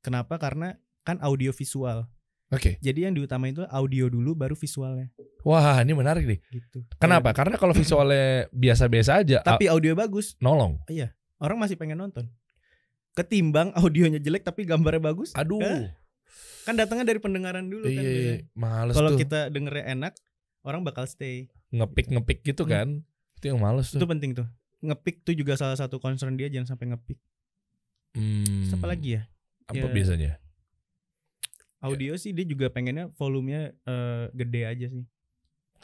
Speaker 1: Kenapa? Karena kan audio visual.
Speaker 2: Oke.
Speaker 1: Jadi yang diutamain itu audio dulu baru visualnya.
Speaker 2: Wah, ini menarik nih.
Speaker 1: Gitu.
Speaker 2: Kenapa? Karena kalau visualnya biasa-biasa aja,
Speaker 1: tapi audio bagus,
Speaker 2: nolong.
Speaker 1: Iya. Orang masih pengen nonton. Ketimbang audionya jelek tapi gambarnya bagus.
Speaker 2: Aduh.
Speaker 1: Kan datangnya dari pendengaran dulu kan.
Speaker 2: Iya, males tuh.
Speaker 1: Kalau kita dengernya enak, orang bakal stay.
Speaker 2: Ngepick gitu kan. Itu yang males tuh.
Speaker 1: Itu penting tuh. Ngepick tuh juga salah satu concern dia, jangan sampai ngepick. Apa lagi ya?
Speaker 2: Apa biasanya?
Speaker 1: Audio sih dia juga pengennya volumenya gede aja sih.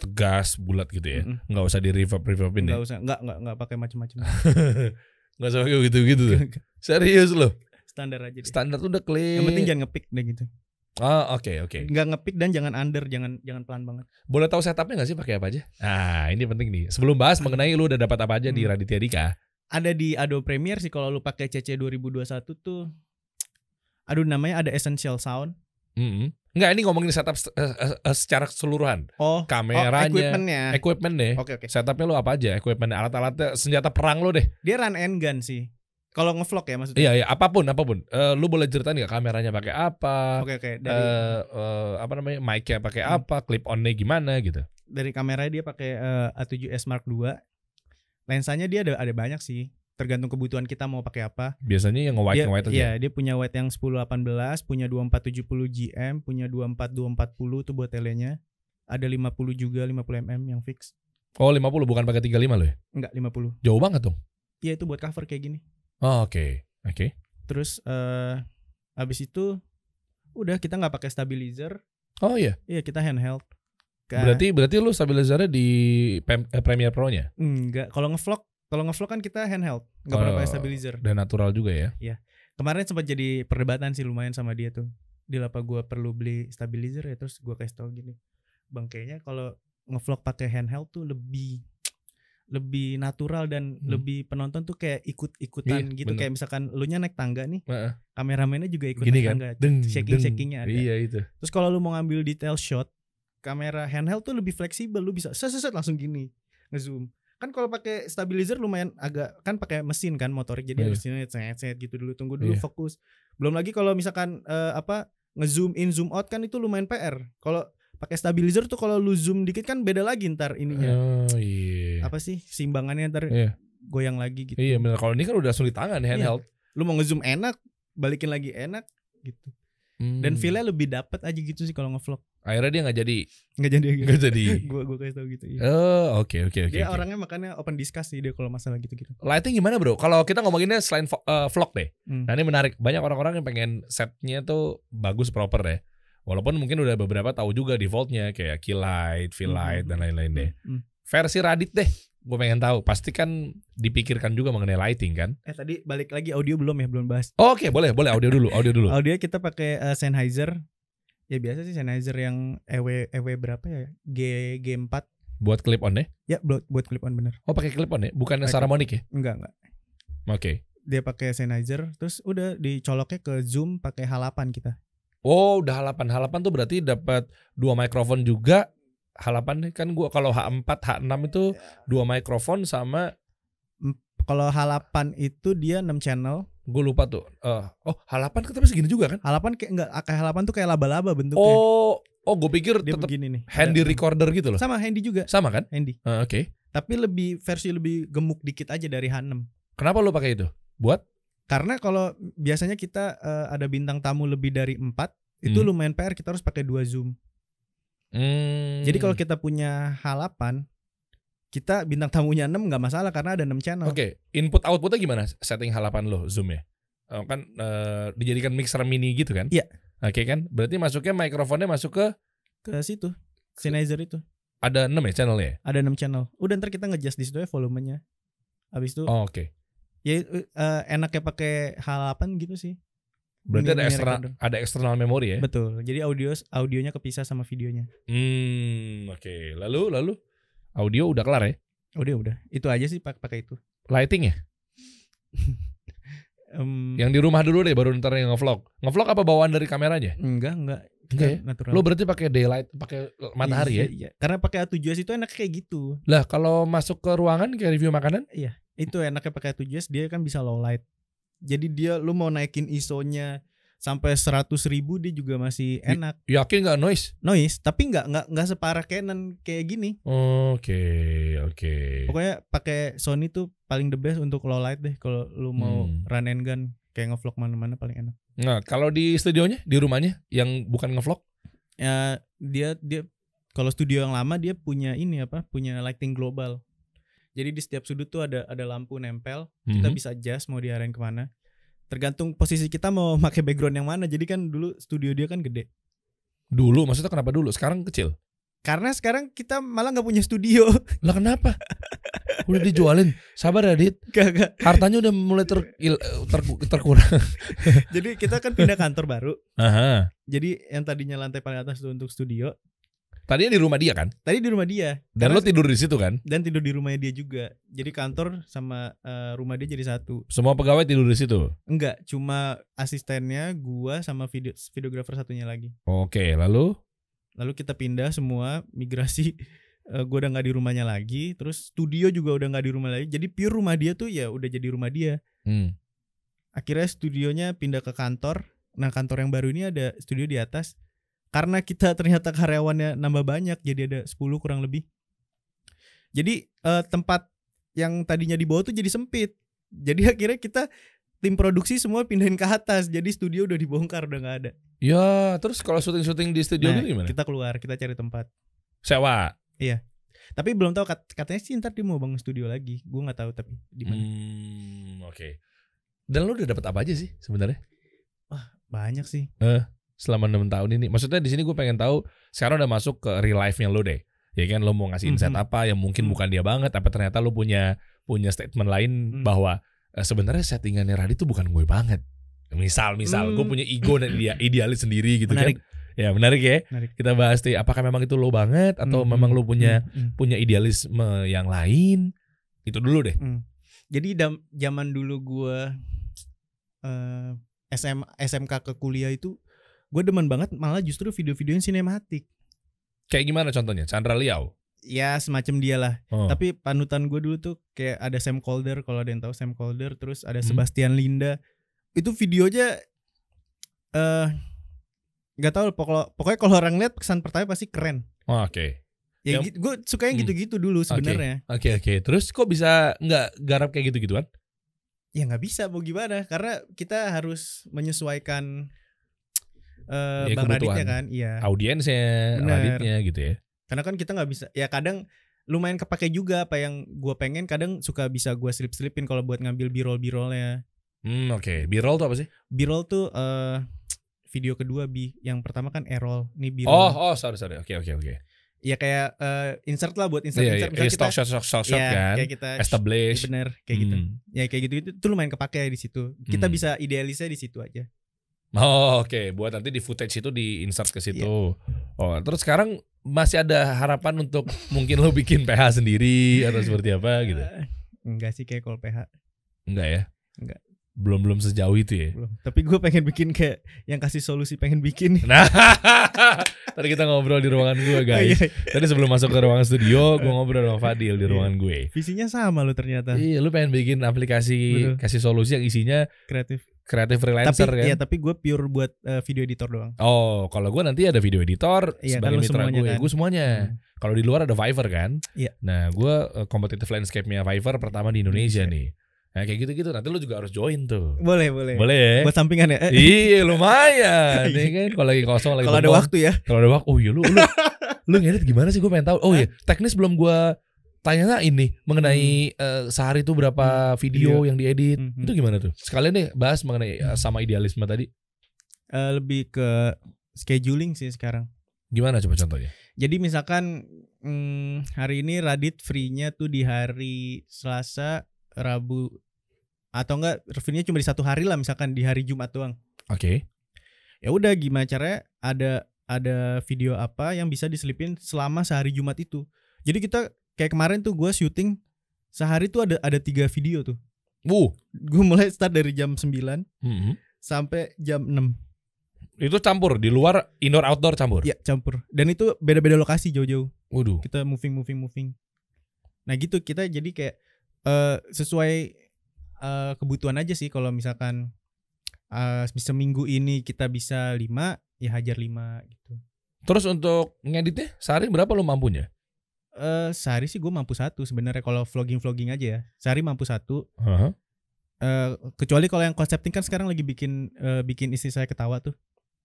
Speaker 2: Tegas, bulat gitu ya. Enggak usah di reverbin ya.
Speaker 1: Enggak usah, enggak pakai macam-macam.
Speaker 2: Enggak usah gitu-gitu tuh. Serius loh.
Speaker 1: Standar aja deh.
Speaker 2: Standar tuh udah clean.
Speaker 1: Yang penting jangan ngepick deh gitu.
Speaker 2: Oke.
Speaker 1: Enggak ngepick dan jangan under, jangan pelan banget.
Speaker 2: Boleh tahu setupnya nggak sih pakai apa aja? Nah, ini penting nih. Sebelum bahas mengenai lu udah dapat apa aja di Raditya Dika.
Speaker 1: Ada di Adobe Premiere sih kalau lu pakai CC 2021 tuh. Namanya ada Essential Sound.
Speaker 2: Enggak, ini ngomongin setup secara keseluruhan. Kameranya, equipment deh.
Speaker 1: Oke.
Speaker 2: Setupnya lu apa aja? Equipment, alat-alatnya, senjata perang lu deh.
Speaker 1: Dia run and gun sih. Kalau ngevlog ya maksudnya.
Speaker 2: Iya, apapun. Lu boleh ceritain nggak kameranya pakai apa?
Speaker 1: Oke.
Speaker 2: Dari mic-nya pakai apa? Clip on-nya gimana gitu.
Speaker 1: Dari kameranya dia pakai A7S Mark II. Lensanya dia ada banyak sih. Tergantung kebutuhan kita mau pakai apa.
Speaker 2: Biasanya yang nge-wide aja.
Speaker 1: Iya, dia punya wide yang 10-18, punya 24-70 GM, punya 24-240 tuh buat telenya. Ada 50 juga, 50 mm yang fix.
Speaker 2: Oh, 50 bukan pakai 35 lo ya?
Speaker 1: Enggak, 50.
Speaker 2: Jauh banget dong.
Speaker 1: Iya, itu buat cover kayak gini.
Speaker 2: Oh, oke.
Speaker 1: Terus habis itu udah kita nggak pakai stabilizer.
Speaker 2: Oh iya.
Speaker 1: Iya, kita handheld.
Speaker 2: Berarti lu stabilizernya di Premiere Pro-nya?
Speaker 1: Enggak, kalau ngevlog Kalau ngevlog kan kita handheld, nggak pernah pakai stabilizer.
Speaker 2: Dan natural juga ya.
Speaker 1: Iya. Kemarin sempat jadi perdebatan sih lumayan sama dia tuh. Dia apa gue perlu beli stabilizer ya, terus gue kasih tau gini, bang kayaknya kalau ngevlog pakai handheld tuh lebih natural dan lebih penonton tuh kayak ikut-ikutan gitu. Bener. Kayak misalkan lu nya naik tangga nih, kameramennya juga ikut naik tangga, shaking-shakingnya ada.
Speaker 2: Iya itu.
Speaker 1: Terus kalau lu mau ngambil detail shot, kamera handheld tuh lebih fleksibel, lu bisa set langsung gini ngezoom. Kan kalau pakai stabilizer lumayan agak, kan pakai mesin kan motorik, jadi mesinnya set gitu dulu, tunggu dulu fokus. Belum lagi kalau misalkan ngezoom in zoom out kan itu lumayan PR. Kalau pakai stabilizer tuh kalau lu zoom dikit kan beda lagi ntar ininya. Apa sih simbangannya ntar goyang lagi gitu.
Speaker 2: Iya benar. Kalau ini kan udah langsung di tangan handheld.
Speaker 1: Lu mau ngezoom enak, balikin lagi enak gitu. Dan feel-nya lebih dapet aja gitu sih kalau ngevlog.
Speaker 2: Akhirnya dia nggak jadi.
Speaker 1: Gue kasih tau gitu. Iya.
Speaker 2: Oh oke.
Speaker 1: Dia orangnya makanya open discuss sih dia kalau masalah gitu-gitu.
Speaker 2: Lighting gimana bro? Kalau kita ngomonginnya selain vlog deh. Nah ini menarik. Banyak orang-orang yang pengen setnya tuh bagus proper deh. Walaupun mungkin udah beberapa tahu juga defaultnya kayak key light, fill light dan lain-lain deh. Versi Radit deh. Gue pengen tahu, pasti kan dipikirkan juga mengenai lighting kan?
Speaker 1: Tadi balik lagi audio belum bahas.
Speaker 2: Oke, boleh audio dulu.
Speaker 1: Audio kita pakai Sennheiser. Ya biasa sih Sennheiser yang EW berapa ya? G4.
Speaker 2: Buat clip on ya?
Speaker 1: Ya, buat clip on bener.
Speaker 2: Oh, pakai clip on ya? Bukan Saramonic ya?
Speaker 1: Enggak.
Speaker 2: Oke.
Speaker 1: Dia pakai Sennheiser, terus udah dicoloknya ke zoom pakai H8 kita.
Speaker 2: Oh, udah H8 tuh berarti dapat 2 mikrofon juga. H8 kan gua kalau H4, H6 itu 2 mikrofon sama.
Speaker 1: Kalau H8 itu dia 6 channel.
Speaker 2: Gue lupa tuh. H8 ketemu segini juga kan?
Speaker 1: H8 kayak enggak, H8 tuh kayak laba-laba bentuknya.
Speaker 2: Oh, gue pikir
Speaker 1: dia
Speaker 2: tetap
Speaker 1: begini nih.
Speaker 2: Handy recorder gitu loh.
Speaker 1: Sama handy juga.
Speaker 2: Sama kan?
Speaker 1: Handy.
Speaker 2: Oke.
Speaker 1: Tapi versi lebih gemuk dikit aja dari H6.
Speaker 2: Kenapa lu pakai itu? Buat?
Speaker 1: Karena kalau biasanya kita ada bintang tamu lebih dari 4, itu lumayan PR, kita harus pakai 2 zoom. Jadi kalau kita punya H8, kita bintang tamunya 6 nggak masalah karena ada 6 channel.
Speaker 2: Oke. Input outputnya gimana setting H8 lo zoom ya? Kan dijadikan mixer mini gitu kan?
Speaker 1: Iya.
Speaker 2: Oke kan? Berarti masuknya mikrofonnya masuk ke
Speaker 1: situ. Sennheiser itu.
Speaker 2: Ada 6 ya channelnya?
Speaker 1: Ada 6 channel. Udah ntar kita ngejust di situ ya volumenya. Habis itu.
Speaker 2: Oh, oke.
Speaker 1: Ya enaknya pakai H8 gitu sih.
Speaker 2: Berarti ada eksternal memori ya?
Speaker 1: Betul. Jadi audionya kepisah sama videonya.
Speaker 2: Oke. Lalu audio udah kelar ya?
Speaker 1: Audio udah. Itu aja sih pakai itu.
Speaker 2: Lighting ya? Yang di rumah dulu deh baru ntar yang ngevlog. Ngevlog apa bawaan dari kameranya?
Speaker 1: Enggak
Speaker 2: ya?
Speaker 1: Natural.
Speaker 2: Lo berarti pakai daylight, pakai matahari ya?
Speaker 1: Iya. Karena pakai A7S itu enak kayak gitu.
Speaker 2: Lah kalau masuk ke ruangan kayak review makanan?
Speaker 1: Iya. Itu enaknya pakai A7S, dia kan bisa low light. Jadi lu mau naikin ISO-nya sampai 100.000 dia juga masih enak.
Speaker 2: Yakin nggak noise?
Speaker 1: Noise, tapi nggak separah Canon kayak gini.
Speaker 2: Oke.
Speaker 1: Pokoknya pakai Sony tuh paling the best untuk low light deh. Kalau lu mau run and gun kayak ngevlog mana-mana paling enak.
Speaker 2: Nah kalau di studionya, di rumahnya yang bukan ngevlog?
Speaker 1: Ya dia kalau studio yang lama dia punya punya lighting global. Jadi di setiap sudut tuh ada lampu nempel, kita bisa adjust mau diarahin kemana. Tergantung posisi kita mau pakai background yang mana. Jadi kan dulu studio dia kan gede.
Speaker 2: Dulu maksudnya kenapa dulu? Sekarang kecil?
Speaker 1: Karena sekarang kita malah gak punya studio.
Speaker 2: Lah kenapa? Udah dijualin. Sabar ya Dit.
Speaker 1: Gak.
Speaker 2: Hartanya udah mulai terkurang.
Speaker 1: Jadi kita kan pindah kantor baru.
Speaker 2: Aha.
Speaker 1: Jadi yang tadinya lantai paling atas itu untuk studio.
Speaker 2: Tadinya di rumah dia kan?
Speaker 1: Tadi di rumah dia.
Speaker 2: Dan lo tidur di situ kan? Dan
Speaker 1: tidur di rumahnya dia juga. Jadi kantor sama rumah dia jadi satu.
Speaker 2: Semua pegawai tidur di situ?
Speaker 1: Enggak, cuma asistennya, gua sama videografer satunya lagi.
Speaker 2: Oke, lalu
Speaker 1: kita pindah semua, migrasi. Gua udah nggak di rumahnya lagi. Terus studio juga udah nggak di rumah lagi. Jadi pure rumah dia tuh ya udah jadi rumah dia. Akhirnya studionya pindah ke kantor. Nah kantor yang baru ini ada studio di atas. Karena kita ternyata karyawannya nambah banyak, jadi ada 10 kurang lebih. Jadi tempat yang tadinya di bawah tuh jadi sempit. Jadi akhirnya kita tim produksi semua pindahin ke atas. Jadi studio udah dibongkar, udah gak ada.
Speaker 2: Ya terus kalau syuting di studio gitu gimana?
Speaker 1: Kita keluar, kita cari tempat.
Speaker 2: Sewa?
Speaker 1: Iya. Tapi belum tahu, katanya sih ntar dia mau bangun studio lagi. Gue gak tahu tapi di mana.
Speaker 2: Oke. Dan lu udah dapat apa aja sih sebenarnya?
Speaker 1: Wah banyak sih.
Speaker 2: Selama 6 tahun ini. Maksudnya di sini gue pengen tahu sekarang udah masuk ke real life-nya lo deh. Ya kan lo mau ngasih insight apa yang mungkin bukan dia banget, apa ternyata lo punya statement lain bahwa sebenarnya settingannya Radit tuh bukan gue banget. Misal gue punya ego dan idealis sendiri gitu. Menarik. Kan. Ya menarik ya. Menarik. Kita bahas nih apakah memang itu lo banget atau memang lo punya idealisme yang lain. Itu dulu deh.
Speaker 1: Jadi zaman dulu gue SMK ke kuliah itu gue demen banget malah justru video-video yang sinematik.
Speaker 2: Kayak gimana contohnya? Chandra Liao?
Speaker 1: Ya semacam dia lah. Tapi panutan gue dulu tuh kayak ada Sam Calder, kalau ada yang tahu Sam Calder, terus ada Sebastian Linda. Itu videonya nggak tahu, pokoknya kalau orang lihat kesan pertama pasti keren.
Speaker 2: Oke.
Speaker 1: Ya gue suka yang gitu-gitu dulu sebenarnya.
Speaker 2: Oke. Terus kok bisa nggak garap kayak gitu-gituan?
Speaker 1: Ya nggak bisa, mau gimana? Karena kita harus menyesuaikan Bang Raditnya kan, iya.
Speaker 2: Audiensnya, Raditnya gitu ya.
Speaker 1: Karena kan kita nggak bisa, ya kadang lumayan kepake juga apa yang gue pengen, kadang suka bisa gue selip-selipin kalau buat ngambil b-roll-nya.
Speaker 2: Oke. B-roll tuh apa sih?
Speaker 1: B-roll tuh video kedua yang pertama kan A-roll, nih B-roll.
Speaker 2: Oh, sorry. Oke.
Speaker 1: Ya kayak insert lah, buat insert.
Speaker 2: Stock shot kan.
Speaker 1: Kayak kita
Speaker 2: establish.
Speaker 1: Bener, kayak gitu. Ya kayak gitu itu lumayan kepake di situ. Kita bisa idealisnya di situ aja.
Speaker 2: Oh, oke. Buat nanti di footage itu di insert ke situ. Oh, terus sekarang masih ada harapan untuk mungkin lo bikin PH sendiri atau seperti apa gitu?
Speaker 1: Enggak sih, kayak kalau PH.
Speaker 2: Enggak ya?
Speaker 1: Enggak.
Speaker 2: Belum sejauh itu ya?
Speaker 1: Belum. Tapi gue pengen bikin kayak yang kasih solusi pengen bikin.
Speaker 2: Nah, tadi kita ngobrol di ruangan gue guys. Tadi sebelum masuk ke ruangan studio, gue ngobrol sama Fadil di ruangan gue.
Speaker 1: Visinya sama lo ternyata.
Speaker 2: Iya, lo pengen bikin aplikasi kasih solusi yang isinya kreatif freelancer kan?
Speaker 1: Iya, tapi gue pure buat video editor doang.
Speaker 2: Oh, kalau gue nanti ada video editor sebagai
Speaker 1: kan
Speaker 2: mitra gue.
Speaker 1: Kan?
Speaker 2: Gue semuanya. Kalau di luar ada Fiverr kan?
Speaker 1: Iya.
Speaker 2: Nah, gue competitive landscape-nya Fiverr pertama di Indonesia nih. Nah, kayak gitu-gitu nanti lu juga harus join tuh.
Speaker 1: Boleh
Speaker 2: ya?
Speaker 1: Buat sampingan ya?
Speaker 2: Iya lumayan ya kan. Kalau lagi kosong lagi.
Speaker 1: Kalau ada waktu ya.
Speaker 2: Kalau ada waktu. Oh iya lu ngedit gimana sih, gue pengen tahu. Oh iya, teknis belum gue tanya ini mengenai sehari itu berapa video yang diedit. Itu gimana tuh? Sekalian deh bahas mengenai sama idealisme tadi.
Speaker 1: Lebih ke scheduling sih sekarang.
Speaker 2: Gimana coba contohnya?
Speaker 1: Jadi misalkan hari ini Radit free-nya tuh di hari Selasa, Rabu, atau enggak reviewnya cuma di satu hari lah, misalkan di hari Jumat doang.
Speaker 2: Oke.
Speaker 1: Ya udah, gimana caranya ada video apa yang bisa diselipin selama sehari Jumat itu. Jadi kita kayak kemarin tuh gue syuting sehari tuh ada 3 video tuh. Gue mulai start dari jam 9 sampai jam 6.
Speaker 2: Itu campur di luar, indoor outdoor campur?
Speaker 1: Iya campur. Dan itu beda-beda lokasi jauh-jauh.
Speaker 2: Waduh.
Speaker 1: Kita moving. Nah gitu, kita jadi kayak sesuai kebutuhan aja sih. Kalau misalkan seminggu ini kita bisa 5, ya hajar 5 gitu. Terus
Speaker 2: untuk ngeditnya sehari berapa lo mampunya?
Speaker 1: Sehari sih gue mampu 1 sebenarnya, kalau vlogging aja ya. Sehari mampu 1. Kecuali kalau yang concepting kan sekarang lagi bikin istri saya ketawa tuh.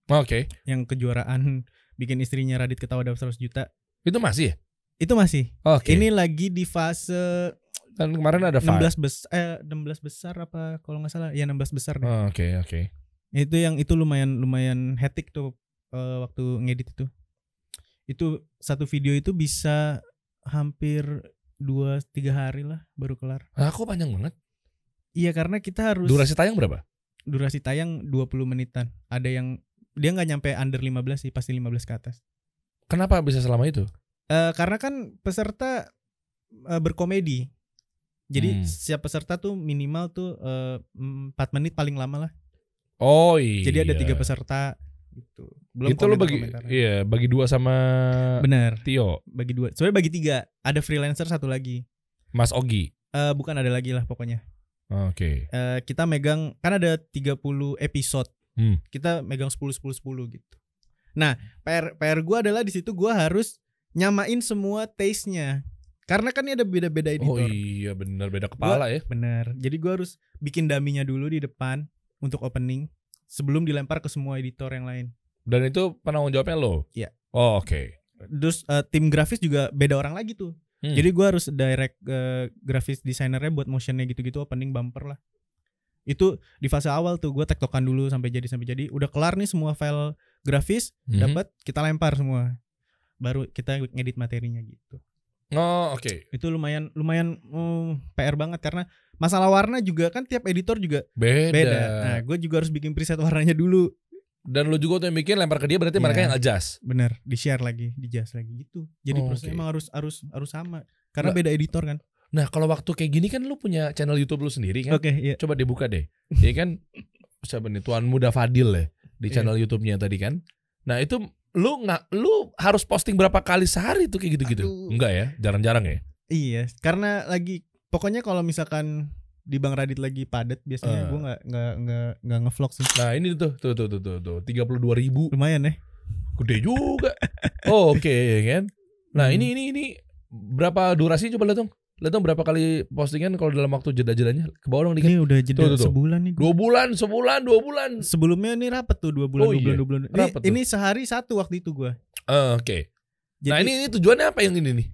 Speaker 2: Oke.
Speaker 1: Yang kejuaraan bikin istrinya Radit ketawa dapat 100 juta.
Speaker 2: Itu masih ya?
Speaker 1: Itu masih.
Speaker 2: Okay.
Speaker 1: Ini lagi di fase
Speaker 2: kan kemarin ada
Speaker 1: 16 besar apa kalau nggak salah. Ya 16 besar deh.
Speaker 2: Oke.
Speaker 1: Itu lumayan hectic tuh waktu ngedit itu. Itu satu video itu bisa hampir 2-3 hari lah baru kelar.
Speaker 2: Kok panjang banget?
Speaker 1: Iya, karena kita harus.
Speaker 2: Durasi tayang berapa?
Speaker 1: Durasi tayang 20 menitan. Ada yang dia nggak nyampe under 15 sih, pasti 15 ke atas.
Speaker 2: Kenapa bisa selama itu?
Speaker 1: Karena kan peserta berkomedi. Jadi setiap peserta tuh minimal tuh 4 menit paling lama lah.
Speaker 2: Oh iya.
Speaker 1: Jadi ada 3 peserta gitu. Belum
Speaker 2: itu lo bagi 2 sama
Speaker 1: Bener.
Speaker 2: Tio.
Speaker 1: Bagi 2. Sebenarnya bagi 3. Ada freelancer 1 lagi.
Speaker 2: Mas Ogi.
Speaker 1: Bukan, ada lagi lah pokoknya.
Speaker 2: Oke.
Speaker 1: Kita megang kan ada 30 episode. Kita megang 10 gitu. Nah, PR gue adalah di situ gue harus nyamain semua taste-nya. Karena kan ini ada beda-beda editor.
Speaker 2: Oh iya benar, beda kepala ya.
Speaker 1: Bener. Jadi gue harus bikin dummy-nya dulu di depan untuk opening sebelum dilempar ke semua editor yang lain.
Speaker 2: Dan itu penanggung jawabnya lo?
Speaker 1: Iya.
Speaker 2: Oh oke.
Speaker 1: Terus tim grafis juga beda orang lagi tuh. Jadi gue harus direct grafis desainernya buat motionnya gitu-gitu, opening bumper lah. Itu di fase awal tuh gue tektokan dulu sampai jadi. Udah kelar nih semua file grafis, dapat kita lempar semua. baru kita ngedit materinya gitu.
Speaker 2: Oh oke.
Speaker 1: Itu lumayan PR banget karena masalah warna juga kan tiap editor juga beda. Nah gue juga harus bikin preset warnanya dulu.
Speaker 2: Dan lu juga tuh yang bikin lempar ke dia berarti mereka yang adjust.
Speaker 1: Bener, di share lagi, di adjust lagi gitu. Jadi prosesnya emang harus sama karena beda editor kan.
Speaker 2: Nah kalau waktu kayak gini kan lu punya channel YouTube lu sendiri kan?
Speaker 1: Oke, iya.
Speaker 2: Coba dibuka deh. Ya kan siapa nih Tuan Muda Fadil ya di channel YouTube-nya tadi kan. Nah itu lu harus posting berapa kali sehari tuh kayak gitu-gitu? Enggak ya, jarang-jarang ya.
Speaker 1: Iya, karena lagi pokoknya kalau misalkan di Bang Radit lagi padat biasanya gue nggak ngevlog sih.
Speaker 2: Nah ini tuh 32.000.
Speaker 1: Lumayan ya.
Speaker 2: Gede juga. Oke kan. Nah ini berapa durasi coba lihat dong. Lihat dong berapa kali postingan kalau dalam waktu jeda-jedanya. Ke bawah dong dikit.
Speaker 1: Ini udah jeda sebulan nih.
Speaker 2: 2 bulan, sebulan, 2 bulan.
Speaker 1: Sebelumnya ini rapet tuh 2 bulan, 2 bulan. Ini sehari satu waktu itu gue.
Speaker 2: Oke. Nah ini tujuannya apa yang ini nih?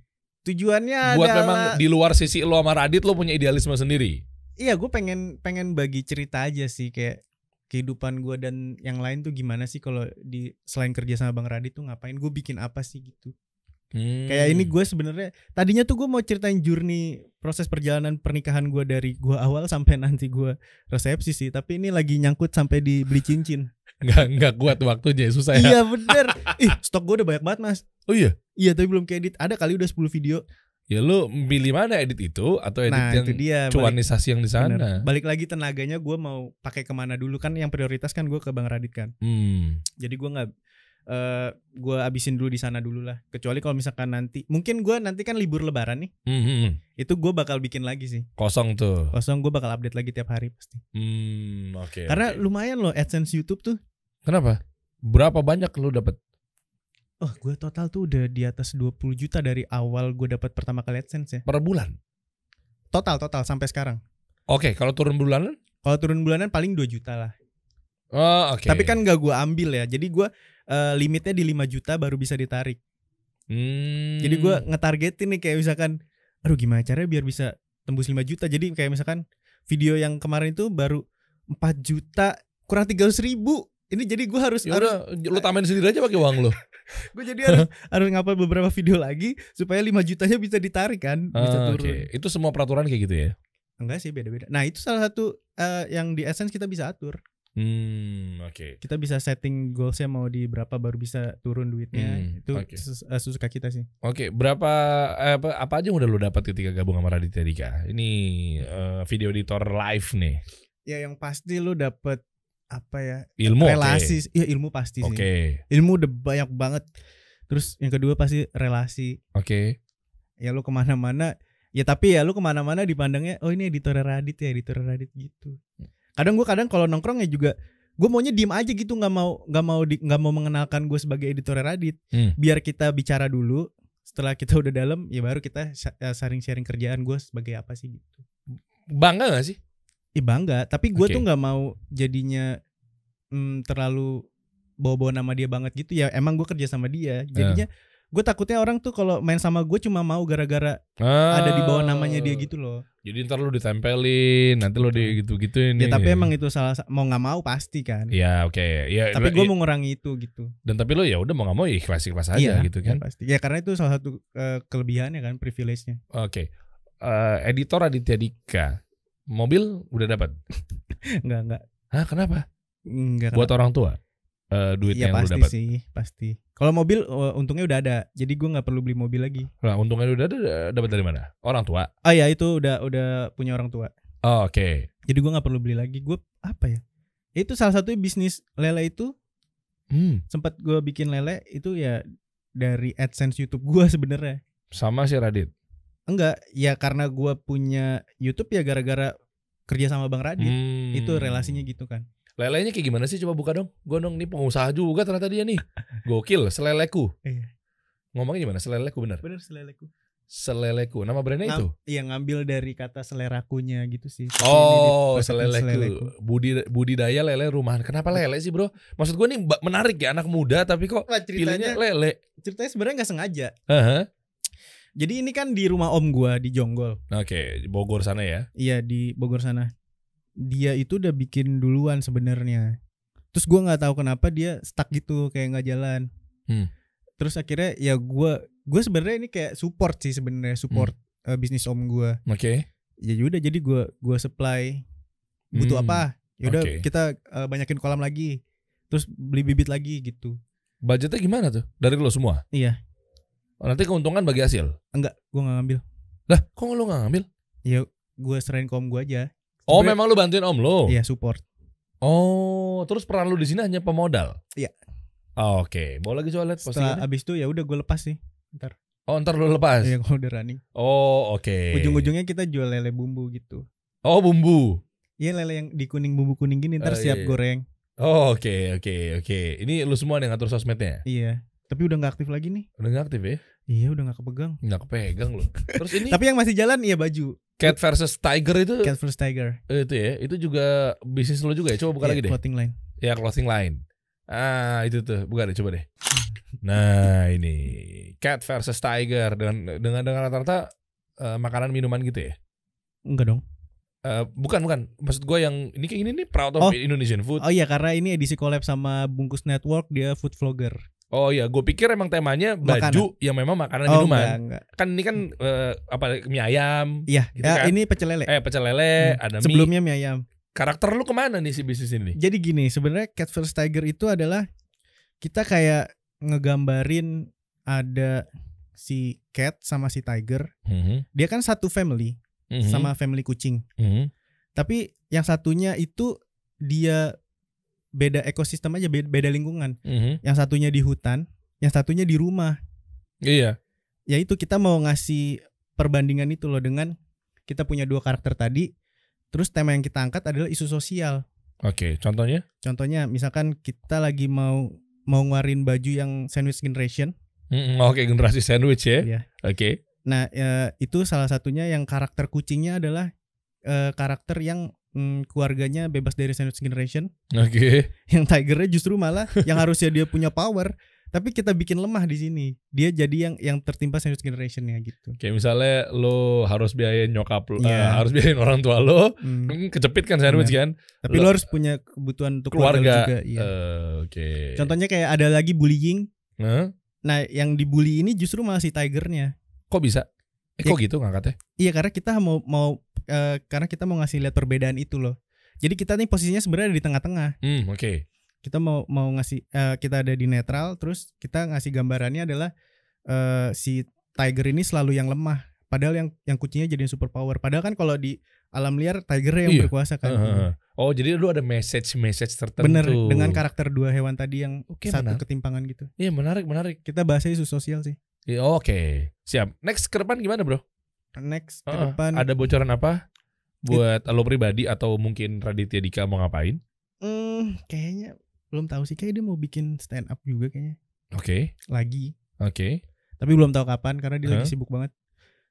Speaker 1: Tujuannya
Speaker 2: buat
Speaker 1: adalah,
Speaker 2: memang di luar sisi lo sama Radit lo punya idealisme sendiri.
Speaker 1: Iya, gue pengen bagi cerita aja sih kayak kehidupan gue dan yang lain tuh gimana sih kalau di selain kerja sama Bang Radit tuh ngapain, gue bikin apa sih gitu. Kayak ini gue sebenarnya tadinya tuh gue mau ceritain journey proses perjalanan pernikahan gue dari gue awal sampai nanti gue resepsi sih, tapi ini lagi nyangkut sampai dibeli cincin.
Speaker 2: Nggak kuat waktunya, susah ya.
Speaker 1: Iya bener. Stok gue udah banyak banget mas.
Speaker 2: Oh iya?
Speaker 1: Iya tapi belum keedit. Ada kali udah 10 video.
Speaker 2: Ya lu pilih mana, edit itu atau edit yang
Speaker 1: itu dia,
Speaker 2: cuanisasi yang di sana?
Speaker 1: Bener. Balik lagi tenaganya gue mau pakai kemana dulu kan, yang prioritas kan gue ke Bang Radit kan. Jadi gue nggak gue abisin dulu di sana dulu lah. Kecuali kalau misalkan nanti kan libur lebaran nih. Itu gue bakal bikin lagi sih.
Speaker 2: Kosong gue
Speaker 1: bakal update lagi tiap hari pasti.
Speaker 2: Oke.
Speaker 1: Karena lumayan loh AdSense YouTube tuh.
Speaker 2: Kenapa? Berapa banyak lu dapat?
Speaker 1: Oh, gue total tuh udah di atas 20 juta dari awal gue dapat pertama kali AdSense ya.
Speaker 2: Per bulan?
Speaker 1: Total sampai sekarang.
Speaker 2: Oke, kalau turun bulanan?
Speaker 1: Kalau turun bulanan paling 2 juta lah.
Speaker 2: Oh, oke.
Speaker 1: Tapi kan gak gue ambil ya. Jadi gue limitnya di 5 juta baru bisa ditarik. Jadi gue ngetargetin nih kayak misalkan, aduh gimana caranya biar bisa tembus 5 juta. Jadi kayak misalkan video yang kemarin itu baru 4 juta kurang 300.000. Ini jadi gue harus
Speaker 2: lu tambahin sendiri aja pakai uang lu.
Speaker 1: Gue jadi harus ngupload beberapa video lagi supaya 5 jutanya bisa ditarik kan, bisa turun.
Speaker 2: Okay. Itu semua peraturan kayak gitu ya?
Speaker 1: Enggak sih, beda-beda. Nah itu salah satu yang di AdSense kita bisa atur.
Speaker 2: Oke.
Speaker 1: Kita bisa setting goalsnya mau di berapa baru bisa turun duitnya. Itu sesuka kita sih.
Speaker 2: Oke, berapa apa aja yang udah lu dapat ketika gabung sama Raditya Dika? Ini video editor live nih. Ya
Speaker 1: yang pasti lu dapat apa ya,
Speaker 2: ilmu,
Speaker 1: relasi. Ya ilmu pasti sih. Ilmu udah banyak banget. Terus yang kedua pasti relasi. Ya lu kemana-mana. Ya tapi ya lu kemana-mana dipandangnya, oh ini editor Radit gitu. Kadang kalau nongkrong ya juga gue maunya diem aja gitu, nggak mau mengenalkan gue sebagai editor Radit. Biar kita bicara dulu. Setelah kita udah dalam ya baru kita sharing kerjaan gue sebagai apa sih gitu.
Speaker 2: Bangga gak sih?
Speaker 1: Bangga, tapi gue tuh nggak mau jadinya terlalu bawa-bawa nama dia banget gitu ya. Emang gue kerja sama dia, jadinya gue takutnya orang tuh kalau main sama gue cuma mau gara-gara ada di bawah namanya dia gitu loh.
Speaker 2: Jadi ntar lu ditempelin, nanti lu di gitu-gituin.
Speaker 1: Ya tapi emang itu mau nggak mau pasti kan.
Speaker 2: Ya oke. Ya,
Speaker 1: tapi gue mau ngurangi itu gitu.
Speaker 2: Dan tapi lu ya udah mau nggak mau ikhlas aja gitu kan.
Speaker 1: Ya pasti. Ya karena itu salah satu kelebihannya kan, privilege-nya.
Speaker 2: Oke. Editor Raditya Dika. Mobil udah dapat?
Speaker 1: Enggak.
Speaker 2: Hah, kenapa?
Speaker 1: Enggak.
Speaker 2: Buat orang tua? Duitnya yang lu dapat?
Speaker 1: Pasti. Kalau mobil untungnya udah ada. Jadi gue gak perlu beli mobil lagi.
Speaker 2: Nah, untungnya udah ada, dapat dari mana? Orang tua?
Speaker 1: Oh iya, itu udah punya orang tua.
Speaker 2: Oh, oke.
Speaker 1: Jadi gue gak perlu beli lagi. Gue apa ya? Itu salah satu bisnis lele itu. Sempat gue bikin lele itu ya dari AdSense YouTube gue sebenarnya.
Speaker 2: Sama si Radit?
Speaker 1: Enggak, ya karena gue punya YouTube ya gara-gara kerja sama Bang Radit. Itu relasinya gitu kan.
Speaker 2: Lelenya kayak gimana sih? Coba buka dong. Gue dong, nih pengusaha juga ternyata dia nih. Gokil, Seleleku. Ngomongnya gimana? Seleleku bener?
Speaker 1: Bener, Seleleku.
Speaker 2: Seleleku, nama brandnya itu?
Speaker 1: Iya, ngambil dari kata selerakunya gitu sih.
Speaker 2: Oh, Seleleku. Budidaya lele rumahan. Kenapa lele sih bro? Maksud gue nih menarik ya, anak muda tapi kok pilihnya lele.
Speaker 1: Ceritanya sebenarnya gak sengaja. Jadi ini kan di rumah om gue di Jonggol.
Speaker 2: Oke, di Bogor sana ya?
Speaker 1: Iya, di Bogor sana. Dia itu udah bikin duluan sebenarnya. Terus gue nggak tahu kenapa dia stuck gitu, kayak nggak jalan. Terus akhirnya ya gue sebenarnya ini kayak support sih sebenarnya, support bisnis om gue.
Speaker 2: Oke.
Speaker 1: Ya udah, jadi gue supply butuh apa, ya udah kita banyakin kolam lagi, terus beli bibit lagi gitu.
Speaker 2: Budgetnya gimana tuh? Dari lo semua?
Speaker 1: Iya.
Speaker 2: Nanti keuntungan bagi hasil?
Speaker 1: Enggak, gue nggak ngambil.
Speaker 2: Lah, kok lo nggak ngambil?
Speaker 1: Ya gue serahin ke om gue aja.
Speaker 2: Oh, memang lo bantuin om lo?
Speaker 1: Iya, support.
Speaker 2: Oh, terus peran lo di sini hanya pemodal?
Speaker 1: Iya.
Speaker 2: Oh, oke, mau lagi soal
Speaker 1: setelah abis itu ya udah gue lepas sih. Ntar.
Speaker 2: Oh, ntar lo lepas?
Speaker 1: Iya, kalau udah running.
Speaker 2: Oh, oke.
Speaker 1: Ujung-ujungnya kita jual lele bumbu gitu.
Speaker 2: Oh, bumbu?
Speaker 1: Iya, lele yang di kuning, bumbu kuning gini, ntar siap goreng.
Speaker 2: Oh, oke. Ini lu semua yang ngatur sosmednya?
Speaker 1: Iya. Tapi udah gak aktif lagi nih.
Speaker 2: Udah gak aktif ya?
Speaker 1: Iya, udah gak kepegang.
Speaker 2: Gak kepegang loh. Terus ini
Speaker 1: tapi yang masih jalan iya baju.
Speaker 2: Cat versus Tiger itu?
Speaker 1: Cat versus Tiger.
Speaker 2: Itu ya, itu juga bisnis lo juga ya? Coba buka lagi deh.
Speaker 1: Clothing line.
Speaker 2: Ya, clothing line. Ah, itu tuh. Buka deh, coba deh. Nah, ini Cat versus Tiger dengan rata-rata makanan minuman gitu ya?
Speaker 1: Enggak dong.
Speaker 2: Bukan. Maksud gue yang ini kayak gini nih, proud of Indonesian food.
Speaker 1: Oh iya, karena ini edisi collab sama Bungkus Network, dia food vlogger.
Speaker 2: Oh iya, gue pikir emang temanya baju makanan. Yang memang makanan minuman.
Speaker 1: Enggak.
Speaker 2: Kan ini kan mie ayam.
Speaker 1: Iya,
Speaker 2: gitu kan?
Speaker 1: Ini pecel lele.
Speaker 2: Pecel lele, ada mie.
Speaker 1: Sebelumnya mie ayam.
Speaker 2: Karakter lu kemana nih si bisnis ini?
Speaker 1: Jadi gini, sebenarnya Cat vs Tiger itu adalah kita kayak ngegambarin ada si Cat sama si Tiger. Dia kan satu family. Sama family kucing. Tapi yang satunya itu dia beda ekosistem aja, beda lingkungan. Yang satunya di hutan, yang satunya di rumah.
Speaker 2: Iya.
Speaker 1: Ya itu kita mau ngasih perbandingan itu loh, dengan kita punya dua karakter tadi. Terus tema yang kita angkat adalah isu sosial.
Speaker 2: Oke, contohnya?
Speaker 1: Contohnya misalkan kita lagi mau ngeluarin baju yang sandwich generation.
Speaker 2: Oke, generasi sandwich ya.
Speaker 1: Iya.
Speaker 2: Oke.
Speaker 1: Nah, itu salah satunya yang karakter kucingnya adalah karakter yang keluarganya bebas dari sandwich generation.
Speaker 2: Oke.
Speaker 1: Yang tigernya justru malah yang harusnya dia punya power, tapi kita bikin lemah di sini. Dia jadi yang tertimpa sandwich generationnya gitu.
Speaker 2: Kayak misalnya lo harus biayain nyokap lo, harus biayain orang tua lo, kecepit kan sandwich kan.
Speaker 1: Tapi lo harus punya kebutuhan untuk keluarga juga. Iya.
Speaker 2: Oke.
Speaker 1: Contohnya kayak ada lagi bullying. Nah, yang dibully ini justru malah si tigernya.
Speaker 2: Kok bisa? Kok gitu ngangkatnya?
Speaker 1: Iya, karena kita karena kita mau ngasih lihat perbedaan itu loh. Jadi kita nih posisinya sebenarnya di tengah-tengah.
Speaker 2: Oke.
Speaker 1: Kita mau ngasih kita ada di netral, terus kita ngasih gambarannya adalah si tiger ini selalu yang lemah, padahal yang kucingnya jadi super power. Padahal kan kalau di alam liar tigernya yang berkuasa kan.
Speaker 2: Oh, jadi lu ada message tertentu.
Speaker 1: Bener, dengan karakter dua hewan tadi yang satu ketimpangan gitu.
Speaker 2: Iya, menarik.
Speaker 1: Kita bahasnya isu sosial sih.
Speaker 2: Oke, siap. Next ke depan gimana, bro?
Speaker 1: Next ke depan
Speaker 2: ada bocoran apa buat lo pribadi atau mungkin Raditya Dika mau ngapain?
Speaker 1: Kayaknya belum tahu sih, kayak dia mau bikin stand up juga kayaknya.
Speaker 2: Oke.
Speaker 1: Lagi.
Speaker 2: Oke.
Speaker 1: Tapi belum tahu kapan karena dia lagi sibuk banget.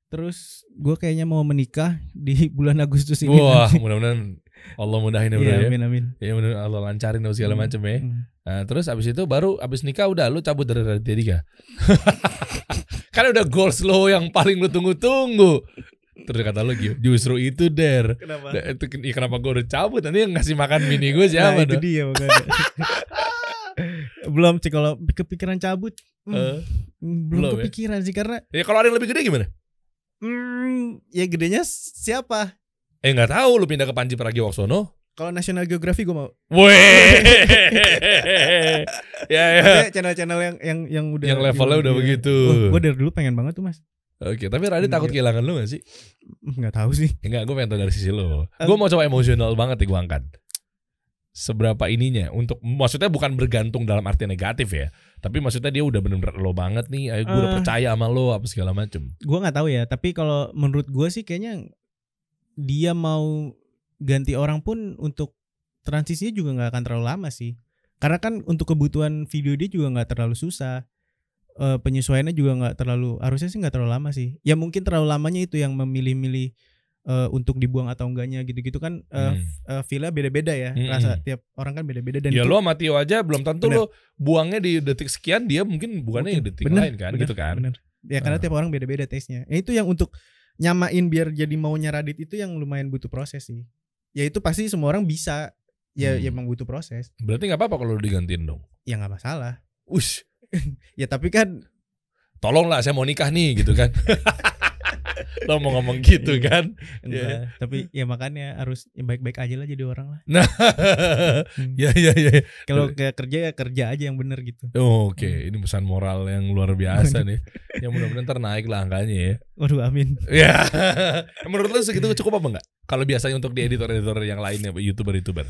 Speaker 1: Terus gue kayaknya mau menikah di bulan Agustus ini.
Speaker 2: Wah, mudah-mudahan Allah mudahin ya, bro.
Speaker 1: Iya, amin.
Speaker 2: Ya mudah Allah lancarin segala macam ya. Nah, terus abis itu abis nikah udah lu cabut dari Raditya Dika. Kan udah goals lo yang paling lu tunggu-tunggu. Terus kata lu justru itu Der.
Speaker 1: Kenapa?
Speaker 2: Kenapa gue udah cabut? Nanti yang ngasih makan bini gue siapa?
Speaker 1: Nah, itu dia makanya. Belum sih kalau kepikiran cabut. Belum kepikiran sih karena.
Speaker 2: Ya kalau ada yang lebih gede gimana?
Speaker 1: Ya gedenya siapa?
Speaker 2: Nggak tahu, lu pindah ke Panji Pragiwaksono.
Speaker 1: Kalau National Geographic gue mau.
Speaker 2: Weh. Ya.
Speaker 1: Channel-channel yang udah
Speaker 2: yang levelnya udah begitu.
Speaker 1: Gue dari dulu pengen banget tuh, Mas.
Speaker 2: Oke, tapi Radit takut kehilangan lu gak sih?
Speaker 1: Nggak tahu sih.
Speaker 2: Enggak, gue pengen tahu dari sisi lu. Gue mau coba emosional banget nih gue angkat. Seberapa ininya untuk, maksudnya bukan bergantung dalam arti negatif ya, tapi maksudnya dia udah bener-bener lo banget nih. Gue udah percaya sama lo apa segala macem. Gue
Speaker 1: nggak tahu ya, tapi kalau menurut gue sih kayaknya dia mau ganti orang pun untuk transisinya juga nggak akan terlalu lama sih. Karena kan untuk kebutuhan video dia juga nggak terlalu susah. Penyesuaiannya juga nggak terlalu, harusnya sih nggak terlalu lama sih. Ya mungkin terlalu lamanya itu yang memilih-milih untuk dibuang atau enggaknya gitu-gitu kan. Feel-nya beda-beda ya. Rasa tiap orang kan beda-beda. Dan
Speaker 2: ya lo sama Tio aja belum tentu lo buangnya di detik sekian, dia mungkin bukannya di detik lain kan. Gitu kan.
Speaker 1: Bener. Ya karena tiap orang beda-beda taste-nya. Ya itu yang untuk nyamain biar jadi maunya Radit itu yang lumayan butuh proses sih. Ya itu pasti semua orang bisa. Ya emang butuh proses.
Speaker 2: Berarti nggak apa-apa kalau digantiin dong?
Speaker 1: Ya nggak masalah.
Speaker 2: Ush.
Speaker 1: Ya tapi kan
Speaker 2: tolonglah saya mau nikah nih gitu kan. Lo mau ngomong gitu kan?
Speaker 1: Enggak, tapi ya makanya harus baik-baik aja lah jadi orang lah.
Speaker 2: Nah, ya.
Speaker 1: Kalau kayak kerja ya kerja aja yang bener gitu.
Speaker 2: Oke. Ini pesan moral yang luar biasa nih. Yang mudah-mudahan ntar naik lah angkanya ya.
Speaker 1: Waduh, amin.
Speaker 2: Ya. Menurut lo segitu cukup apa enggak? Kalau biasanya untuk di editor-editor yang lainnya, YouTuber.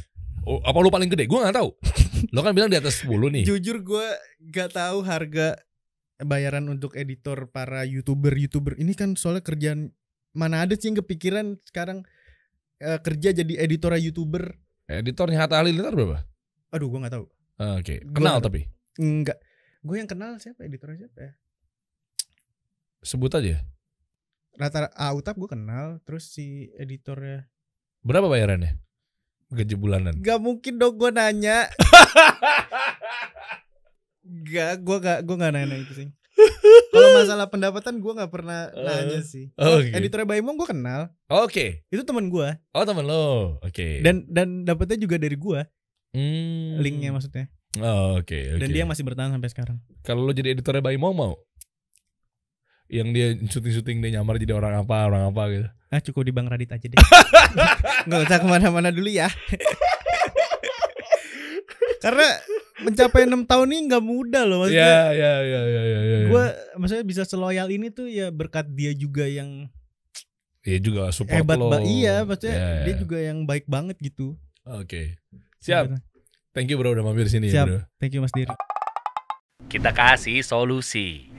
Speaker 2: Oh, apa lu paling gede? Gue nggak tahu. Lo kan bilang di atas 10 nih.
Speaker 1: Jujur gue nggak tahu harga bayaran untuk editor para YouTuber ini kan soalnya kerjaan mana ada sih yang kepikiran sekarang kerja jadi editor YouTuber.
Speaker 2: Editornya Hatta Halilintar berapa?
Speaker 1: Aduh, gue nggak tahu.
Speaker 2: Oke. Kenal tapi?
Speaker 1: Enggak. Gue yang kenal siapa editornya siapa ya?
Speaker 2: Sebut aja.
Speaker 1: Rata Autap gue kenal, terus si editornya.
Speaker 2: Berapa bayarannya? Gaji bulanan?
Speaker 1: Gak mungkin dong gue nanya. Gue gak nanya itu sih. Kalau masalah pendapatan gue gak pernah nanya sih.
Speaker 2: Okay.
Speaker 1: Editornya Baimong gue kenal.
Speaker 2: Oke.
Speaker 1: Itu teman gue.
Speaker 2: Oh, teman lo. Oke.
Speaker 1: Dan dapetnya juga dari gue. Linknya maksudnya.
Speaker 2: Oke.
Speaker 1: Dan dia masih bertahan sampai sekarang.
Speaker 2: Kalau lo jadi editornya Baimong mau? Yang dia syuting dia nyamar jadi orang apa gitu.
Speaker 1: Cukup di Bang Radit aja deh. Gak usah kemana-mana dulu ya. Karena mencapai 6 tahun ini gak mudah loh maksudnya.
Speaker 2: Ya.
Speaker 1: Gue maksudnya bisa seloyal ini tuh ya berkat dia juga yang
Speaker 2: juga support
Speaker 1: hebat
Speaker 2: lo.
Speaker 1: Iya maksudnya dia juga yang baik banget gitu.
Speaker 2: Oke. Siap. Thank you bro udah mampir sini.
Speaker 1: Siap.
Speaker 2: Ya bro.
Speaker 1: Thank you Mas Diri.
Speaker 3: Kita kasih solusi.